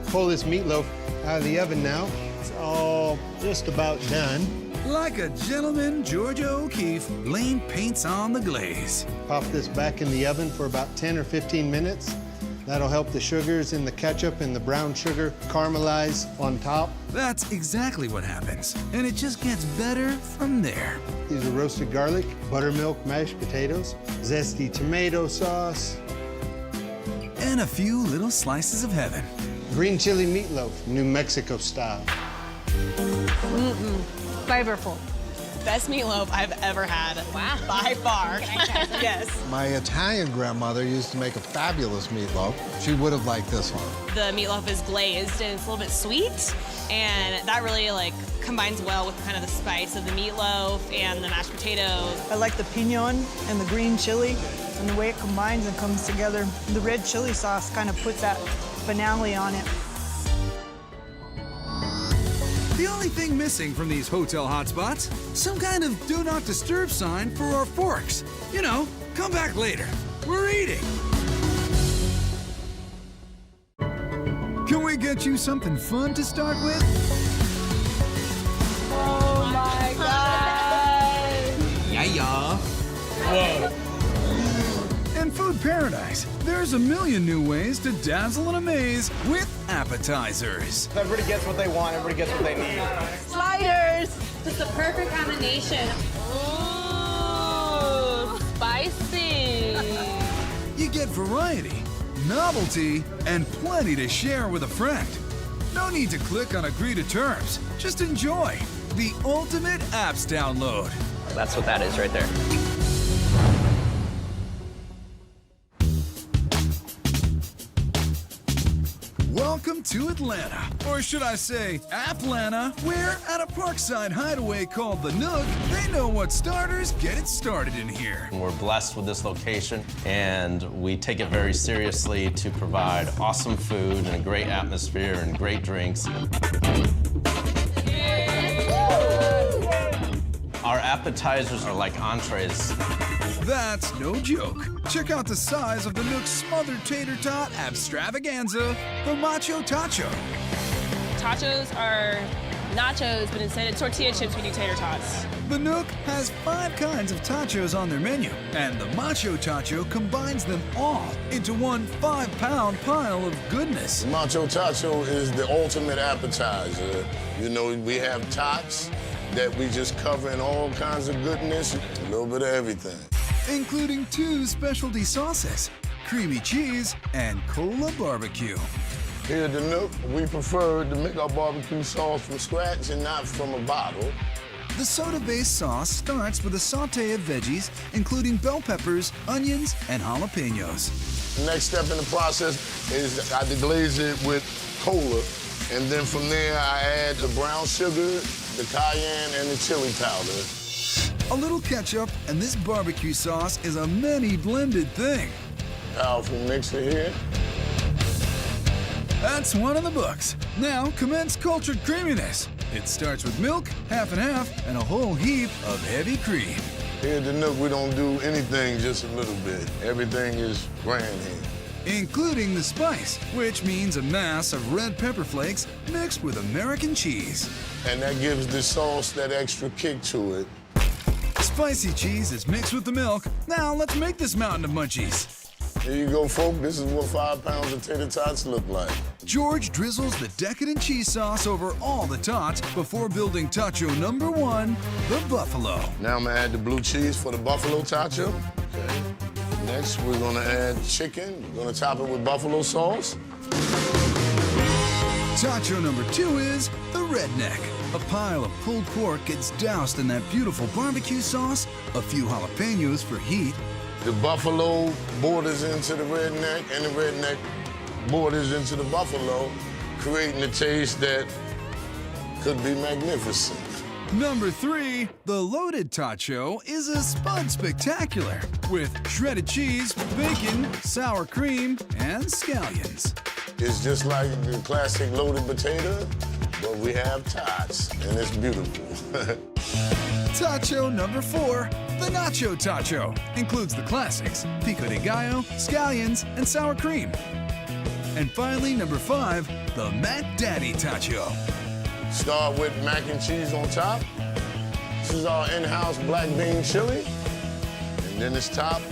Pull this meatloaf out of the oven now. It's all just about done. Like a gentleman, Georgia O'Keeffe, Lane paints on the glaze. Pop this back in the oven for about 10 or 15 minutes. That'll help the sugars in the ketchup and the brown sugar caramelize on top. That's exactly what happens, and it just gets better from there. These are roasted garlic, buttermilk mashed potatoes, zesty tomato sauce, and a few little slices of heaven. Green chili meatloaf, New Mexico style. Flavorful. Best meatloaf I've ever had. Wow. By far. Yes. My Italian grandmother used to make a fabulous meatloaf. She would have liked this one. The meatloaf is glazed and it's a little bit sweet, and that really combines well with kind of the spice of the meatloaf and the mashed potatoes. I like the pinon and the green chili and the way it combines and comes together. The red chili sauce kind of puts that finale on it. The only thing missing from these hotel hotspots, some kind of do not disturb sign for our forks. You know, come back later. We're eating. Can we get you something fun to start with? Oh my God. Yeah, y'all. Whoa. In food paradise, there's a million new ways to dazzle and amaze with appetizers. Everybody gets what they want, everybody gets what they need. Sliders. Just the perfect combination. Ooh, spicy. You get variety, novelty, and plenty to share with a friend. No need to click on agree to terms. Just enjoy the ultimate apps download. That's what that is right there. Welcome to Atlanta, or should I say Applanta, where at a parkside hideaway called The Nook, they know what starters get it started in here. We're blessed with this location, and we take it very seriously to provide awesome food and a great atmosphere and great drinks. Our appetizers are like entrees. That's no joke. Check out the size of the Nook's smothered tater tot abstravaganza, the Macho Tacho. Tachos are nachos, but instead of tortilla chips, we do tater tots. The Nook has 5 kinds of tachos on their menu, and the Macho Tacho combines them all into one 5-pound pile of goodness. The Macho Tacho is the ultimate appetizer. You know, we have tots that we just cover in all kinds of goodness, a little bit of everything. Including 2 specialty sauces, creamy cheese and cola barbecue. Here at the Nook, we prefer to make our barbecue sauce from scratch and not from a bottle. The soda-based sauce starts with a sauté of veggies, including bell peppers, onions, and jalapenos. The next step in the process is I deglaze it with cola, and then from there I add the brown sugar, the cayenne, and the chili powder. A little ketchup, and this barbecue sauce is a many blended thing. Powerful mixer here. That's one in the books. Now commence cultured creaminess. It starts with milk, half and half, and a whole heap of heavy cream. Here at the Nook, we don't do anything just a little bit. Everything is grand here. Including the spice, which means a mass of red pepper flakes mixed with American cheese. And that gives the sauce that extra kick to it. Spicy cheese is mixed with the milk. Now let's make this mountain of munchies. Here you go, folk. This is what 5 pounds of tater tots look like. George drizzles the decadent cheese sauce over all the tots before building tacho number 1, the buffalo. Now I'm gonna add the blue cheese for the buffalo tacho. Okay. Next, we're gonna add chicken. We're gonna top it with buffalo sauce. Tacho number 2 is the redneck. A pile of pulled pork gets doused in that beautiful barbecue sauce, a few jalapenos for heat. The buffalo borders into the redneck, and the redneck borders into the buffalo, creating a taste that could be magnificent. Number 3, the loaded tacho, is a spud spectacular with shredded cheese, bacon, sour cream, and scallions. It's just like the classic loaded potato, but we have tots, and it's beautiful. Tacho number 4, the nacho tacho, includes the classics, pico de gallo, scallions, and sour cream. And finally, number 5, the Mac Daddy tacho. Start with mac and cheese on top. This is our in-house black bean chili. And then it's topped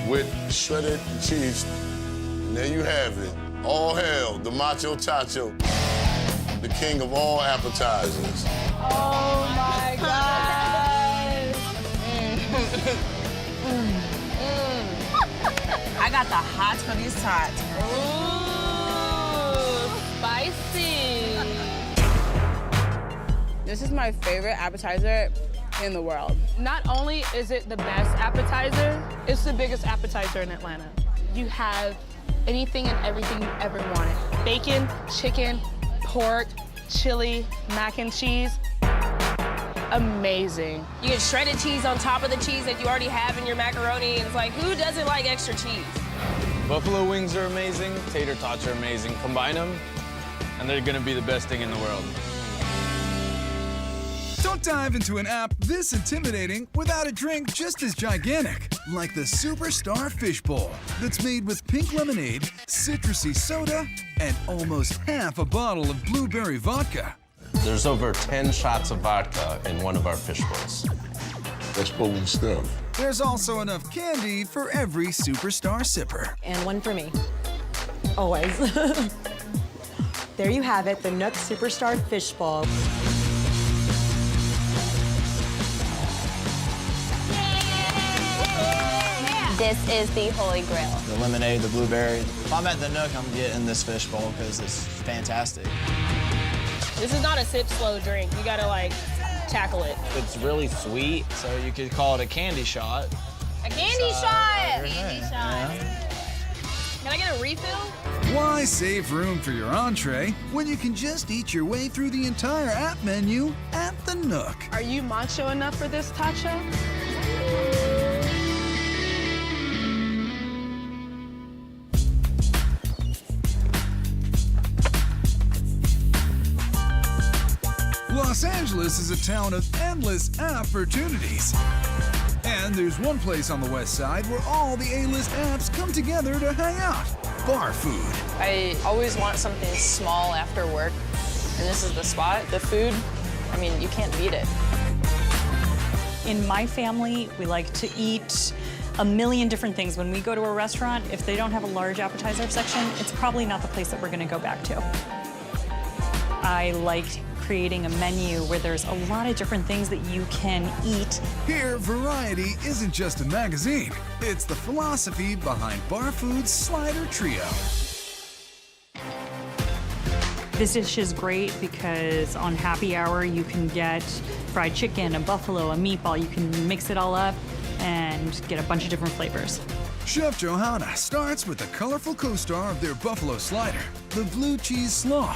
with shredded cheese. And there you have it. All hail the Macho Tacho, the king of all appetizers. Oh my God. I got the hots for these tots. Ooh, spicy. This is my favorite appetizer in the world. Not only is it the best appetizer, it's the biggest appetizer in Atlanta. You have anything and everything you ever wanted. Bacon, chicken, pork, chili, mac and cheese. Amazing. You get shredded cheese on top of the cheese that you already have in your macaroni. It's like, who doesn't like extra cheese? Buffalo wings are amazing. Tater tots are amazing. Combine them, and they're gonna be the best thing in the world. Don't dive into an app this intimidating without a drink just as gigantic, like the Superstar Fish Bowl, that's made with pink lemonade, citrusy soda, and almost half a bottle of blueberry vodka. There's over 10 shots of vodka in one of our fish bowls. That's potent stuff. There's also enough candy for every Superstar sipper. And one for me. Always. There you have it, the Nook Superstar Fish Bowl. This is the holy grail. The lemonade, the blueberry. If I'm at the Nook, I'm getting this fish bowl because it's fantastic. This is not a sip slow drink. You gotta like tackle it. It's really sweet, so you could call it a candy shot. A candy shot! Candy shot. Can I get a refill? Why save room for your entree when you can just eat your way through the entire app menu at the Nook? Are you macho enough for this, Tacho? Los Angeles is a town of endless opportunities. And there's one place on the west side where all the A-list apps come together to hang out. Bar food. I always want something small after work, and this is the spot. The food, I mean, you can't beat it. In my family, we like to eat a million different things. When we go to a restaurant, if they don't have a large appetizer section, it's probably not the place that we're gonna go back to. I like creating a menu where there's a lot of different things that you can eat. Here, variety isn't just a magazine. It's the philosophy behind Bar Food's Slider Trio. This dish is great because on happy hour you can get fried chicken, a buffalo, a meatball. You can mix it all up and get a bunch of different flavors. Chef Johanna starts with the colorful co-star of their buffalo slider, the blue cheese slaw.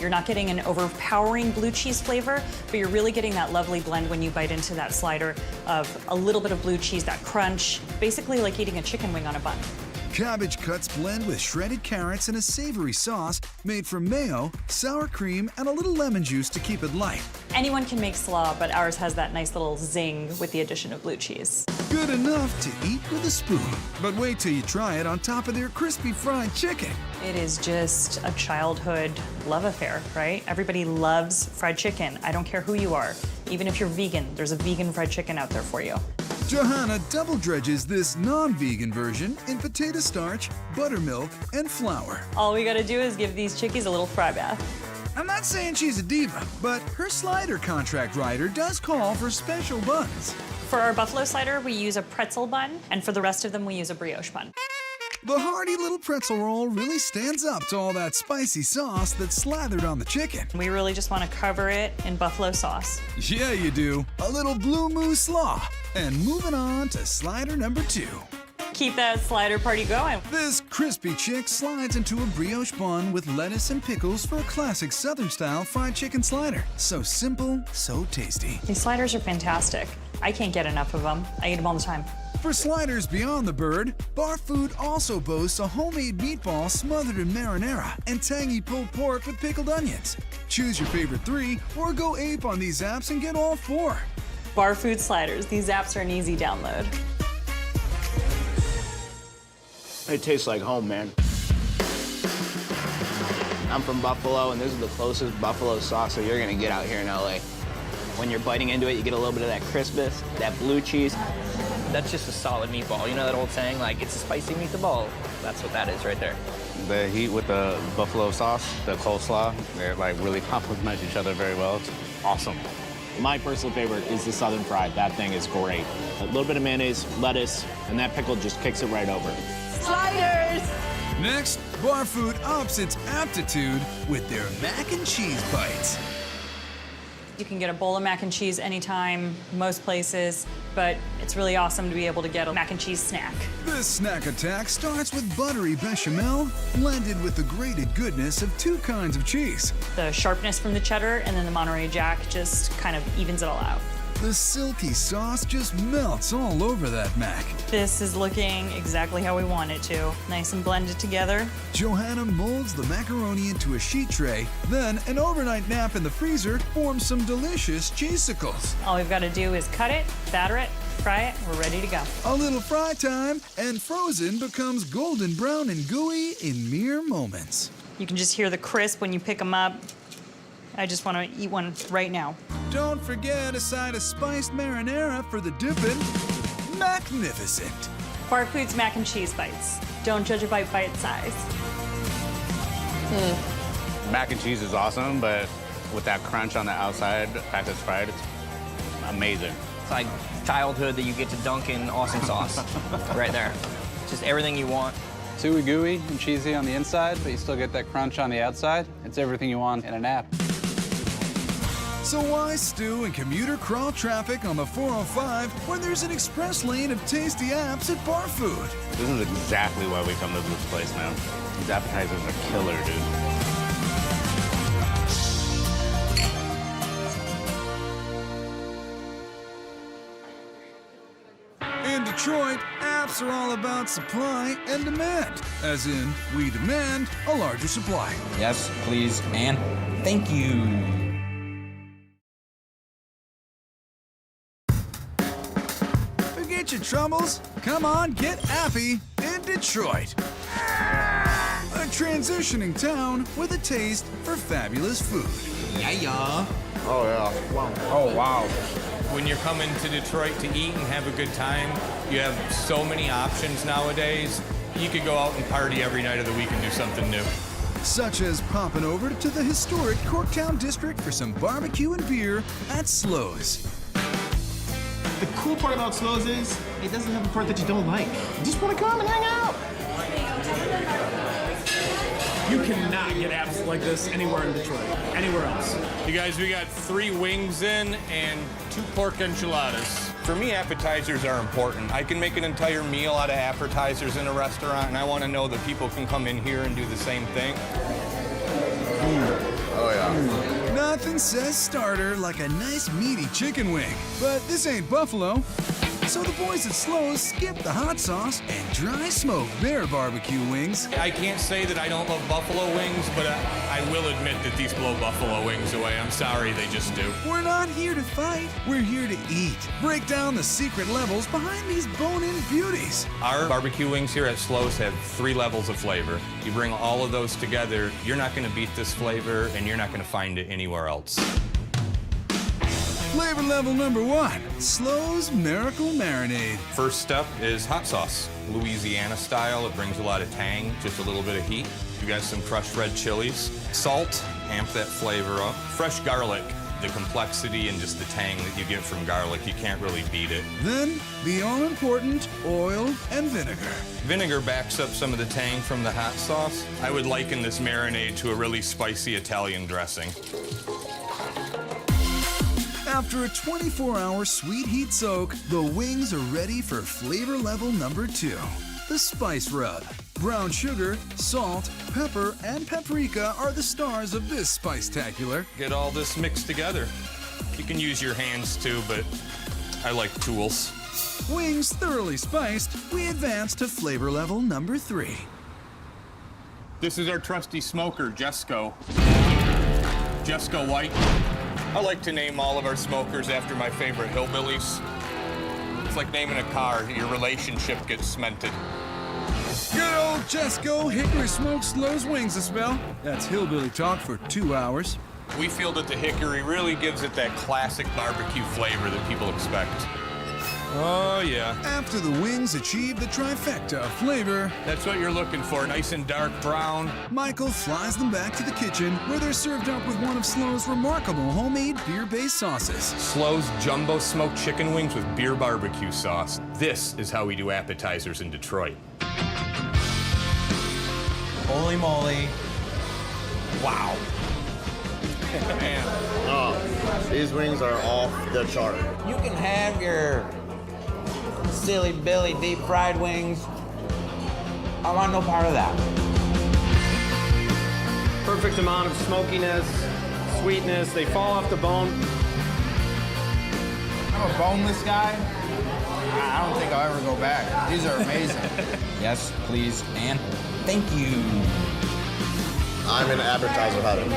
You're not getting an overpowering blue cheese flavor, but you're really getting that lovely blend when you bite into that slider of a little bit of blue cheese, that crunch, basically like eating a chicken wing on a bun. Cabbage cuts blend with shredded carrots and a savory sauce made from mayo, sour cream, and a little lemon juice to keep it light. Anyone can make slaw, but ours has that nice little zing with the addition of blue cheese. Good enough to eat with a spoon. But wait till you try it on top of their crispy fried chicken. It is just a childhood love affair, right? Everybody loves fried chicken. I don't care who you are. Even if you're vegan, there's a vegan fried chicken out there for you. Johanna double dredges this non-vegan version in potato starch, buttermilk, and flour. All we gotta do is give these chickies a little fry bath. I'm not saying she's a diva, but her slider contract writer does call for special buns. For our buffalo slider, we use a pretzel bun, and for the rest of them, we use a brioche bun. The hearty little pretzel roll really stands up to all that spicy sauce that's slathered on the chicken. We really just want to cover it in buffalo sauce. Yeah, you do. A little blue moose slaw. And moving on to slider number 2. Keep that slider party going. This crispy chick slides into a brioche bun with lettuce and pickles for a classic Southern-style fried chicken slider. So simple, so tasty. These sliders are fantastic. I can't get enough of them. I eat them all the time. For sliders beyond the bird, Bar Food also boasts a homemade meatball smothered in marinara and tangy pulled pork with pickled onions. Choose your favorite 3 or go ape on these apps and get all 4. Bar Food sliders. These apps are an easy download. It tastes like home, man. I'm from Buffalo, and this is the closest buffalo sauce that you're gonna get out here in LA. When you're biting into it, you get a little bit of that crispness, that blue cheese. That's just a solid meatball. You know that old saying, like, it's a spicy meatball? That's what that is right there. The heat with the buffalo sauce, the coleslaw, they're like really complement each other very well. It's awesome. My personal favorite is the Southern fried. That thing is great. A little bit of mayonnaise, lettuce, and that pickle just kicks it right over. Sliders! Next, Bar Food ups its aptitude with their mac and cheese bites. You can get a bowl of mac and cheese anytime, most places, but it's really awesome to be able to get a mac and cheese snack. This snack attack starts with buttery bechamel, blended with the grated goodness of 2 kinds of cheese. The sharpness from the cheddar and then the Monterey Jack just kind of evens it all out. The silky sauce just melts all over that mac. This is looking exactly how we want it to. Nice and blended together. Johanna molds the macaroni into a sheet tray, then an overnight nap in the freezer forms some delicious cheesicles. All we've got to do is cut it, batter it, fry it, we're ready to go. A little fry time, and frozen becomes golden brown and gooey in mere moments. You can just hear the crisp when you pick them up. I just want to eat one right now. Don't forget a side of spiced marinara for the dipping. Magnificent. Bar Foods mac and cheese bites. Don't judge a bite by its size. Mac and cheese is awesome, but with that crunch on the outside, the fact it's fried, it's amazing. It's like childhood that you get to dunk in awesome sauce right there. Just everything you want. Chewy gooey and cheesy on the inside, but you still get that crunch on the outside. It's everything you want in an app. So why stew in commuter crawl traffic on the 405 when there's an express lane of tasty apps at Bar Food? This is exactly why we come to this place, man. These appetizers are killer, dude. In Detroit, apps are all about supply and demand. As in, we demand a larger supply. Yes, please, and thank you. Forget your troubles. Come on, get appy in Detroit. A transitioning town with a taste for fabulous food. Yeah. Oh, yeah. Wow. Oh, wow. When you're coming to Detroit to eat and have a good time, you have so many options nowadays. You could go out and party every night of the week and do something new. Such as popping over to the historic Corktown district for some barbecue and beer at Slo's. The cool part about Slo's is it doesn't have a part that you don't like. You just want to come and hang out. You cannot get apps like this anywhere in Detroit, anywhere else. You guys, we got 3 wings in and 2 pork enchiladas. For me, appetizers are important. I can make an entire meal out of appetizers in a restaurant, and I want to know that people can come in here and do the same thing. Oh, yeah. Nothing says starter like a nice meaty chicken wing. But this ain't Buffalo. So the boys at Slows skip the hot sauce and dry smoke their barbecue wings. I can't say that I don't love buffalo wings, but I will admit that these blow buffalo wings away. I'm sorry, they just do. We're not here to fight, we're here to eat. Break down the secret levels behind these bone-in beauties. Our barbecue wings here at Slows have 3 levels of flavor. You bring all of those together, you're not gonna beat this flavor, and you're not gonna find it anywhere else. Flavor level number 1, Slows Miracle Marinade. First step is hot sauce. Louisiana style, it brings a lot of tang, just a little bit of heat. You got some crushed red chilies. Salt, amp that flavor up. Fresh garlic, the complexity and just the tang that you get from garlic, you can't really beat it. Then, the all-important oil and vinegar. Vinegar backs up some of the tang from the hot sauce. I would liken this marinade to a really spicy Italian dressing. After a 24-hour sweet heat soak, the wings are ready for flavor level number 2, the spice rub. Brown sugar, salt, pepper, and paprika are the stars of this spice-tacular. Get all this mixed together. You can use your hands too, but I like tools. Wings thoroughly spiced, we advance to flavor level number 3. This is our trusty smoker, Jesco. Jesco White. I like to name all of our smokers after my favorite hillbillies. It's like naming a car, your relationship gets cemented. Good old Jesco Hickory Smoked Slows wings a spell. That's hillbilly talk for 2 hours. We feel that the hickory really gives it that classic barbecue flavor that people expect. Oh, yeah. After the wings achieve the trifecta of flavor, that's what you're looking for, nice and dark brown. Michael flies them back to the kitchen, where they're served up with one of Slows' remarkable homemade beer-based sauces. Slows jumbo smoked chicken wings with beer barbecue sauce. This is how we do appetizers in Detroit. Holy moly. Wow. Man. Oh, these wings are off the chart. You can have your silly Billy deep fried wings. I want no part of that. Perfect amount of smokiness, sweetness. They fall off the bone. I'm a boneless guy. I don't think I'll ever go back. These are amazing. Yes, please, and thank you. I'm in appetizer heaven.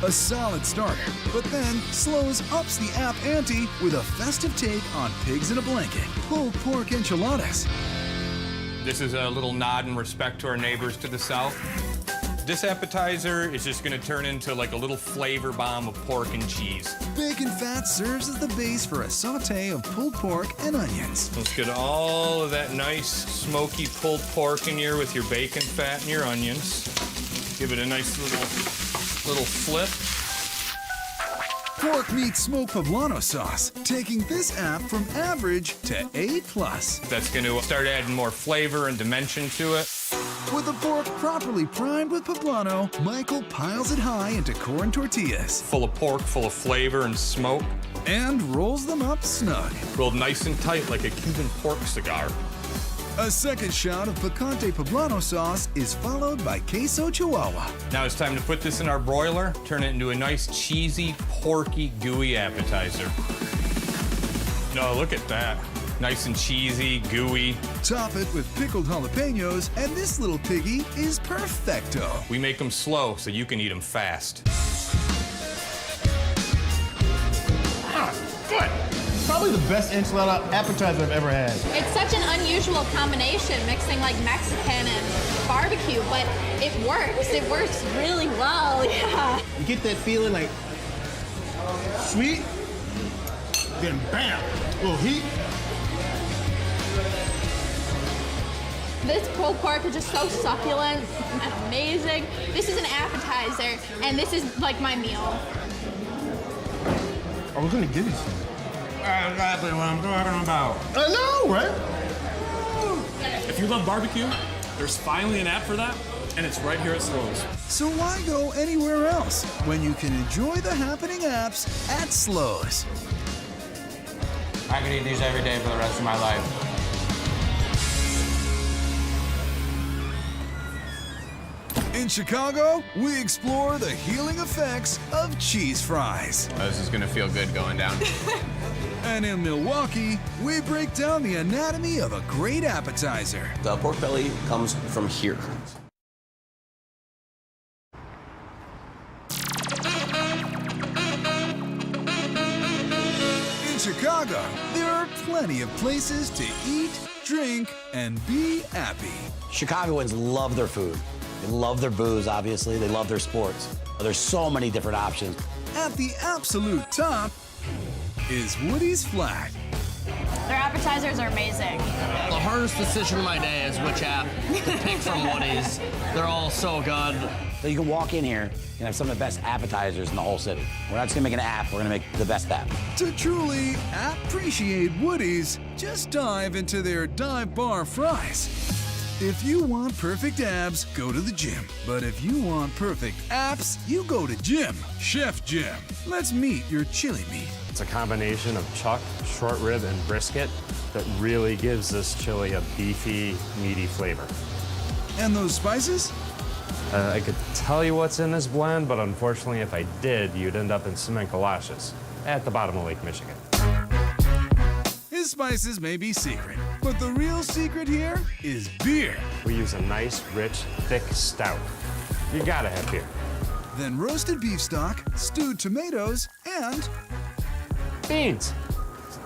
A solid starter, but then Slows ups the app ante with a festive take on pigs in a blanket, pulled pork enchiladas. This is a little nod and respect to our neighbors to the south. This appetizer is just gonna turn into like a little flavor bomb of pork and cheese. Bacon fat serves as the base for a saute of pulled pork and onions. Let's get all of that nice smoky pulled pork in here with your bacon fat and your onions. Give it a nice little flip. Pork meets smoked poblano sauce, taking this app from average to A+. That's gonna start adding more flavor and dimension to it. With the pork properly primed with poblano, Michael piles it high into corn tortillas. Full of pork, full of flavor and smoke. And rolls them up snug. Rolled nice and tight like a Cuban pork cigar. A second shot of picante poblano sauce is followed by queso chihuahua. Now it's time to put this in our broiler, turn it into a nice cheesy, porky, gooey appetizer. Oh, look at that. Nice and cheesy, gooey. Top it with pickled jalapenos, and this little piggy is perfecto. We make them slow so you can eat them fast. Good. Probably the best enchilada appetizer I've ever had. It's such an unusual combination, mixing like Mexican and barbecue, but it works. It works really well, yeah. You get that feeling like sweet, then bam, a little heat. This pulled pork is just so succulent and amazing. This is an appetizer, and this is like my meal. I was gonna give you some. That's exactly what I'm talking about. I know, right? If you love barbecue, there's finally an app for that, and it's right here at Slows. So why go anywhere else when you can enjoy the happening apps at Slows? I could eat these every day for the rest of my life. In Chicago, we explore the healing effects of cheese fries. Oh, this is gonna feel good going down. And in Milwaukee, we break down the anatomy of a great appetizer. The pork belly comes from here. In Chicago, there are plenty of places to eat, drink, and be happy. Chicagoans love their food. They love their booze, obviously. They love their sports. There's so many different options. At the absolute top is Woody's Flat. Their appetizers are amazing. The hardest decision of my day is which app to pick from Woody's. They're all so good. So you can walk in here and have some of the best appetizers in the whole city. We're not just gonna make an app, we're gonna make the best app. To truly appreciate Woody's, just dive into their dive bar fries. If you want perfect abs, go to the gym. But if you want perfect apps, you go to Jim. Chef Jim. Let's meet your chili meat. It's a combination of chuck, short rib, and brisket that really gives this chili a beefy, meaty flavor. And those spices? I could tell you what's in this blend, but unfortunately, if I did, you'd end up in cement galoshes at the bottom of Lake Michigan. His spices may be secret, but the real secret here is beer. We use a nice, rich, thick stout. You gotta have beer. Then roasted beef stock, stewed tomatoes, and beans.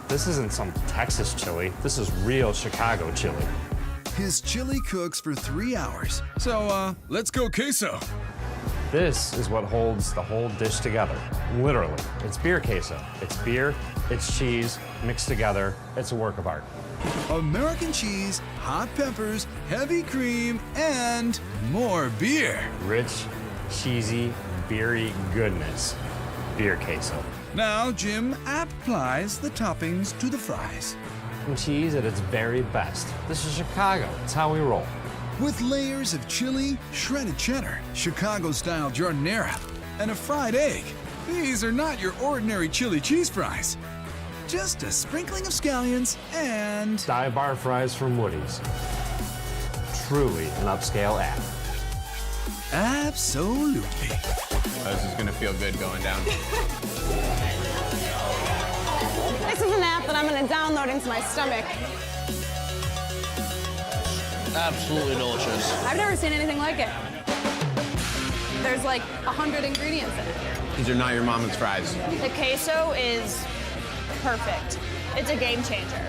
This isn't some Texas chili. This is real Chicago chili. His chili cooks for 3 hours. So, let's go queso. This is what holds the whole dish together. Literally. It's beer queso. It's beer, it's cheese, mixed together. It's a work of art. American cheese, hot peppers, heavy cream, and more beer. Rich, cheesy, beery goodness. Beer queso. Now, Jim applies the toppings to the fries. And cheese at its very best. This is Chicago. It's how we roll. With layers of chili, shredded cheddar, Chicago-style giardiniera, and a fried egg. These are not your ordinary chili cheese fries. Just a sprinkling of scallions and dive bar fries from Woody's. Truly an upscale app. Absolutely. Oh, this is gonna feel good going down. This is an app that I'm going to download into my stomach. Absolutely delicious. I've never seen anything like it. There's like 100 ingredients in it. These are not your mama's fries. The queso is perfect. It's a game changer.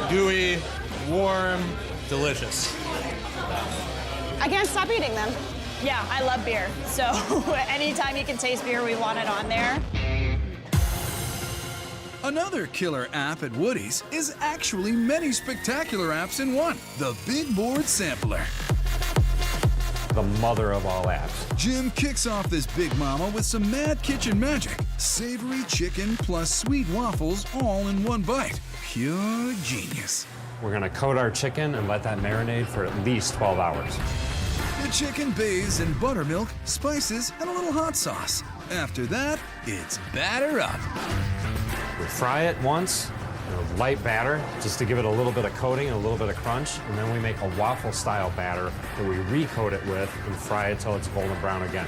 Gooey, warm, delicious. I can't stop eating them. Yeah, I love beer. So anytime you can taste beer, we want it on there. Another killer app at Woody's is actually many spectacular apps in one. The Big Board Sampler. The mother of all apps. Jim kicks off this big mama with some mad kitchen magic. Savory chicken plus sweet waffles all in one bite. Pure genius. We're gonna coat our chicken and let that marinate for at least 12 hours. The chicken bathes in buttermilk, spices, and a little hot sauce. After that, it's batter up. We fry it once in a light batter just to give it a little bit of coating and a little bit of crunch, and then we make a waffle-style batter that we recoat it with and fry it till it's golden brown again.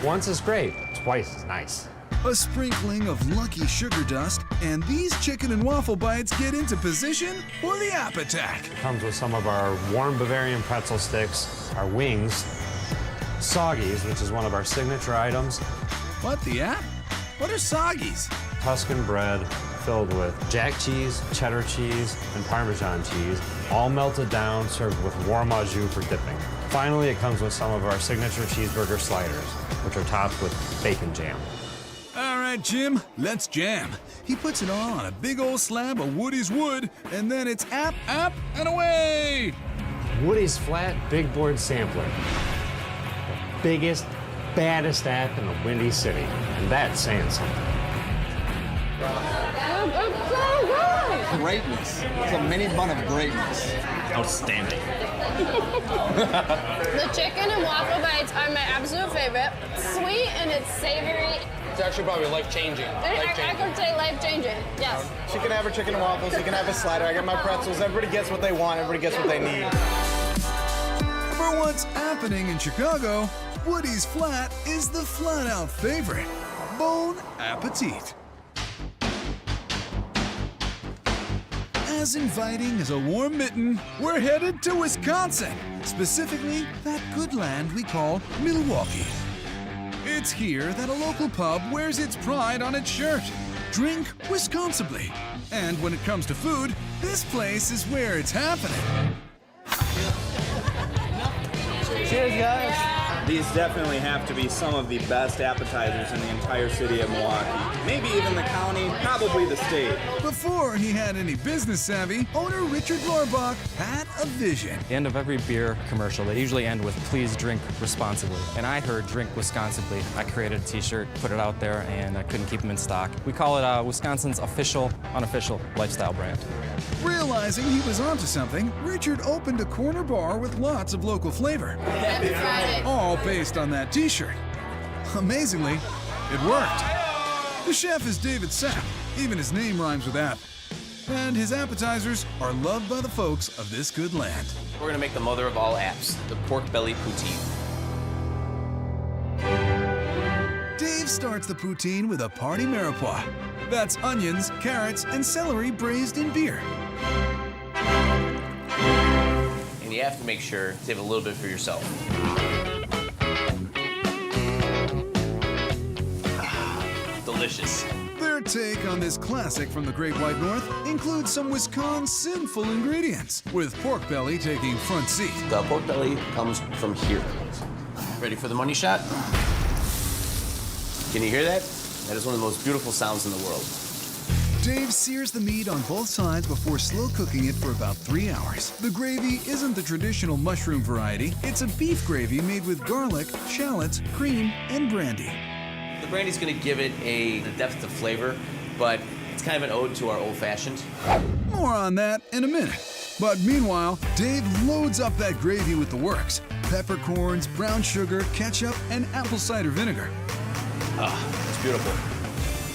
Once is great, twice is nice. A sprinkling of lucky sugar dust, and these chicken and waffle bites get into position for the app attack. It comes with some of our warm Bavarian pretzel sticks, our wings, soggies, which is one of our signature items. What, the app? What are soggies? Tuscan bread filled with jack cheese, cheddar cheese, and Parmesan cheese, all melted down, served with warm au jus for dipping. Finally, it comes with some of our signature cheeseburger sliders, which are topped with bacon jam. All right, Jim, let's jam. He puts it all on a big old slab of Woody's wood, and then it's app, and away! Woody's Flat Big Board Sampler. The biggest, baddest app in the Windy City, and that's saying something. It's so good! Greatness. It's a mini bun of greatness. Outstanding. The chicken and waffle bites are my absolute favorite. Sweet and it's savory. It's actually probably life-changing. I could say life-changing, yes. She can have her chicken and waffles, you can have a slider, I got my pretzels. Everybody gets what they want, everybody gets what they need. For what's happening in Chicago, Woody's Flat is the flat-out favorite. Bon appetit. As inviting as a warm mitten, we're headed to Wisconsin, specifically that good land we call Milwaukee. It's here that a local pub wears its pride on its shirt. Drink Wisconsibly. And when it comes to food, this place is where it's happening. Cheers, guys. These definitely have to be some of the best appetizers in the entire city of Milwaukee. Maybe even the county, probably the state. Before he had any business savvy, owner Richard Lorbach had a vision. At the end of every beer commercial, they usually end with, please drink responsibly. And I heard drink Wisconsibly. I created a t-shirt, put it out there, and I couldn't keep them in stock. We call it Wisconsin's official, unofficial lifestyle brand. Realizing he was onto something, Richard opened a corner bar with lots of local flavor. Happy Friday. All based on that t-shirt. Amazingly, it worked. The chef is David Sapp. Even his name rhymes with app. And his appetizers are loved by the folks of this good land. We're gonna make the mother of all apps, the pork belly poutine. Dave starts the poutine with a party mirepoix. That's onions, carrots, and celery braised in beer. And you have to make sure to save a little bit for yourself. Delicious. Their take on this classic from the Great White North includes some Wisconsin-sinful ingredients, with pork belly taking front seat. The pork belly comes from here. Ready for the money shot? Can you hear that? That is one of the most beautiful sounds in the world. Dave sears the meat on both sides before slow cooking it for about 3 hours. The gravy isn't the traditional mushroom variety. It's a beef gravy made with garlic, shallots, cream, and brandy. The brandy's gonna give it a depth of flavor, but it's kind of an ode to our old-fashioned. More on that in a minute. But meanwhile, Dave loads up that gravy with the works. Peppercorns, brown sugar, ketchup, and apple cider vinegar. Ah, it's beautiful.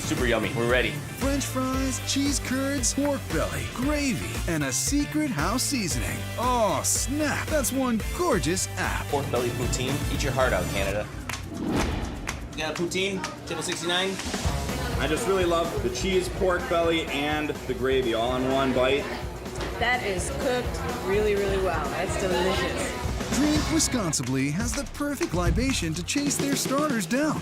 Super yummy. We're ready. French fries, cheese curds, pork belly, gravy, and a secret house seasoning. Oh, snap. That's one gorgeous app. Pork belly poutine. Eat your heart out, Canada. You got a poutine? Table 69? I just really love the cheese, pork belly, and the gravy all in one bite. That is cooked really, really well. That's delicious. Drink Wisconsibly has the perfect libation to chase their starters down.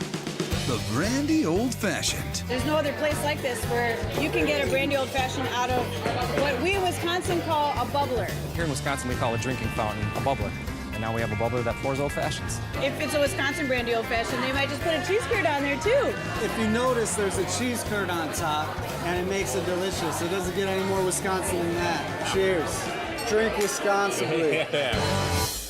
The brandy old-fashioned. There's no other place like this where you can get a brandy old-fashioned out of what we in Wisconsin call a bubbler. Here in Wisconsin, we call a drinking fountain a bubbler. And now we have a bubbler that pours old fashions. If it's a Wisconsin brandy old-fashioned, they might just put a cheese curd on there too. If you notice, there's a cheese curd on top, and it makes it delicious. It doesn't get any more Wisconsin than that. Cheers. Drink Wisconsibly.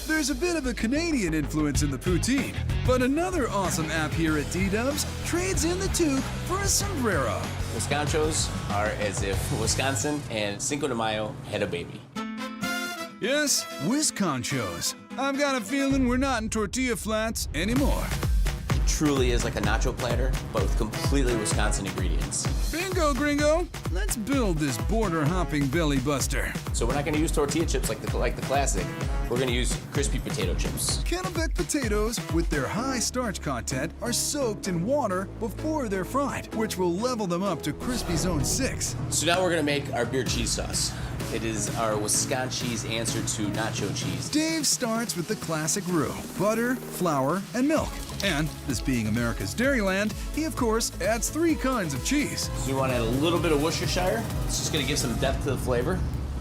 There's a bit of a Canadian influence in the poutine, but another awesome app here at D-Dubs trades in the toque for a sombrero. Wisconchos are as if Wisconsin and Cinco de Mayo had a baby. Yes, Wisconchos. I've got a feeling we're not in tortilla flats anymore. It truly is like a nacho platter, but with completely Wisconsin ingredients. Bingo, gringo. Let's build this border-hopping belly buster. So we're not gonna use tortilla chips like the classic. We're gonna use crispy potato chips. Kennebec potatoes, with their high starch content, are soaked in water before they're fried, which will level them up to crispy zone 6. So now we're gonna make our beer cheese sauce. It is our Wisconsin's answer to nacho cheese. Dave starts with the classic roux: butter, flour, and milk. And, this being America's Dairyland, he of course adds 3 kinds of cheese. So you want to add a little bit of Worcestershire. It's just going to give some depth to the flavor.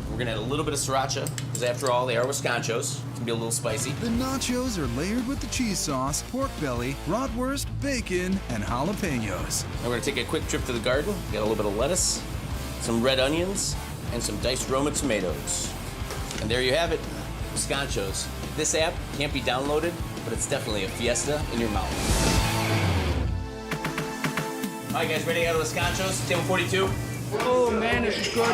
We're going to add a little bit of sriracha, because after all, they are Wisconchos. It can be a little spicy. The nachos are layered with the cheese sauce, pork belly, bratwurst, bacon, and jalapenos. Now we're going to take a quick trip to the garden. Get a little bit of lettuce, some red onions, and some diced Roma tomatoes. And there you have it, Wisconchos. This app can't be downloaded, but it's definitely a fiesta in your mouth. All right, guys, ready to go to Wisconchos? Table 42. Oh man, it's good.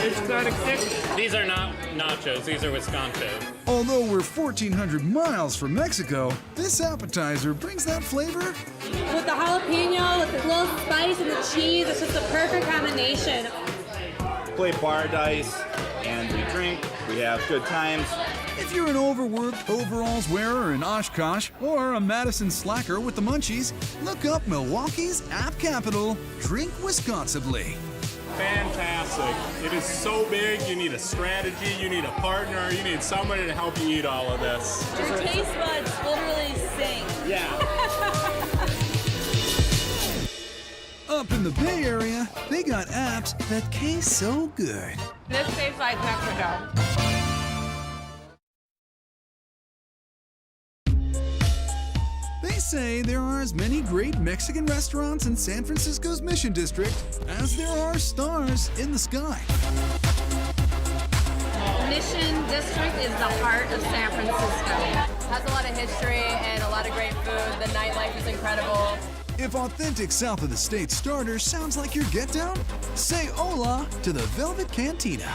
It's got a kick. These are not nachos, these are Wisconsin. Although we're 1,400 miles from Mexico, this appetizer brings that flavor. With the jalapeno, with the little spice and the cheese, it's just a perfect combination. Play bar dice, and we drink. We have good times. If you're an overworked overalls wearer in Oshkosh or a Madison slacker with the munchies, look up Milwaukee's app capital, Drink Wisconsibly. Fantastic. It is so big, you need a strategy, you need a partner, you need somebody to help you eat all of this. Your taste buds literally sing. Yeah. Up in the Bay Area, they got apps that taste so good. This tastes like Mexico. They say there are as many great Mexican restaurants in San Francisco's Mission District as there are stars in the sky. Mission District is the heart of San Francisco. Has a lot of history and a lot of great food. The nightlife is incredible. If authentic South of the State starter sounds like your get down, say hola to the Velvet Cantina.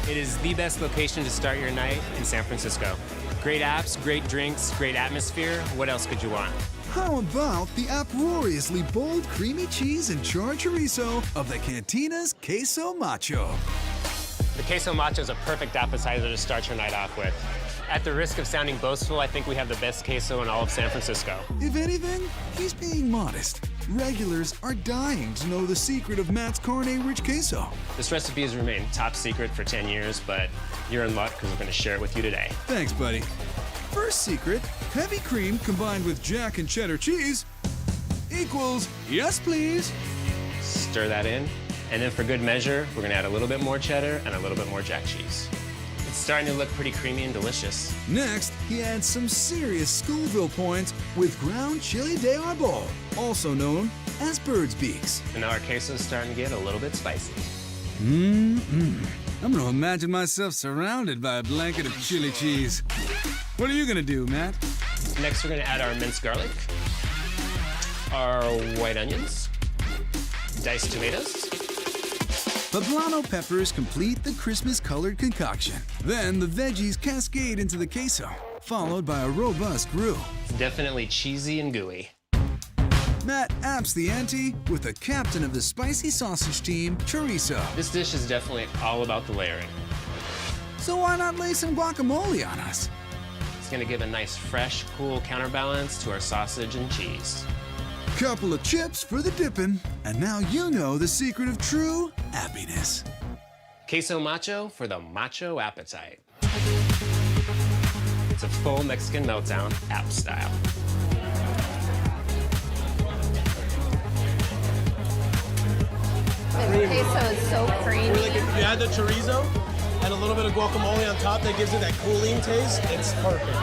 It is the best location to start your night in San Francisco. Great apps, great drinks, great atmosphere. What else could you want? How about the uproariously bold creamy cheese and charred chorizo of the Cantina's Queso Macho? The queso macho is a perfect appetizer to start your night off with. At the risk of sounding boastful, I think we have the best queso in all of San Francisco. If anything, he's being modest. Regulars are dying to know the secret of Matt's Carne-rich queso. This recipe has remained top secret for 10 years, but you're in luck because we're going to share it with you today. Thanks, buddy. First secret, heavy cream combined with Jack and cheddar cheese equals yes, please. Stir that in, and then for good measure, we're going to add a little bit more cheddar and a little bit more Jack cheese. It's starting to look pretty creamy and delicious. Next, he adds some serious Scoville points with ground chili de arbol, also known as bird's beaks. And now our queso is starting to get a little bit spicy. I'm gonna imagine myself surrounded by a blanket of chili cheese. What are you gonna do, Matt? Next, we're gonna add our minced garlic, our white onions, diced tomatoes. Poblano peppers complete the Christmas-colored concoction. Then the veggies cascade into the queso, followed by a robust roux. It's definitely cheesy and gooey. Matt apps the ante with the captain of the spicy sausage team, chorizo. This dish is definitely all about the layering. So why not lay some guacamole on us? It's gonna give a nice, fresh, cool counterbalance to our sausage and cheese. Couple of chips for the dipping, and now you know the secret of true happiness. Queso macho for the macho appetite. It's a full Mexican meltdown, app style. The queso is so creamy. Like if you add the chorizo and a little bit of guacamole on top, that gives it that cooling taste. It's perfect.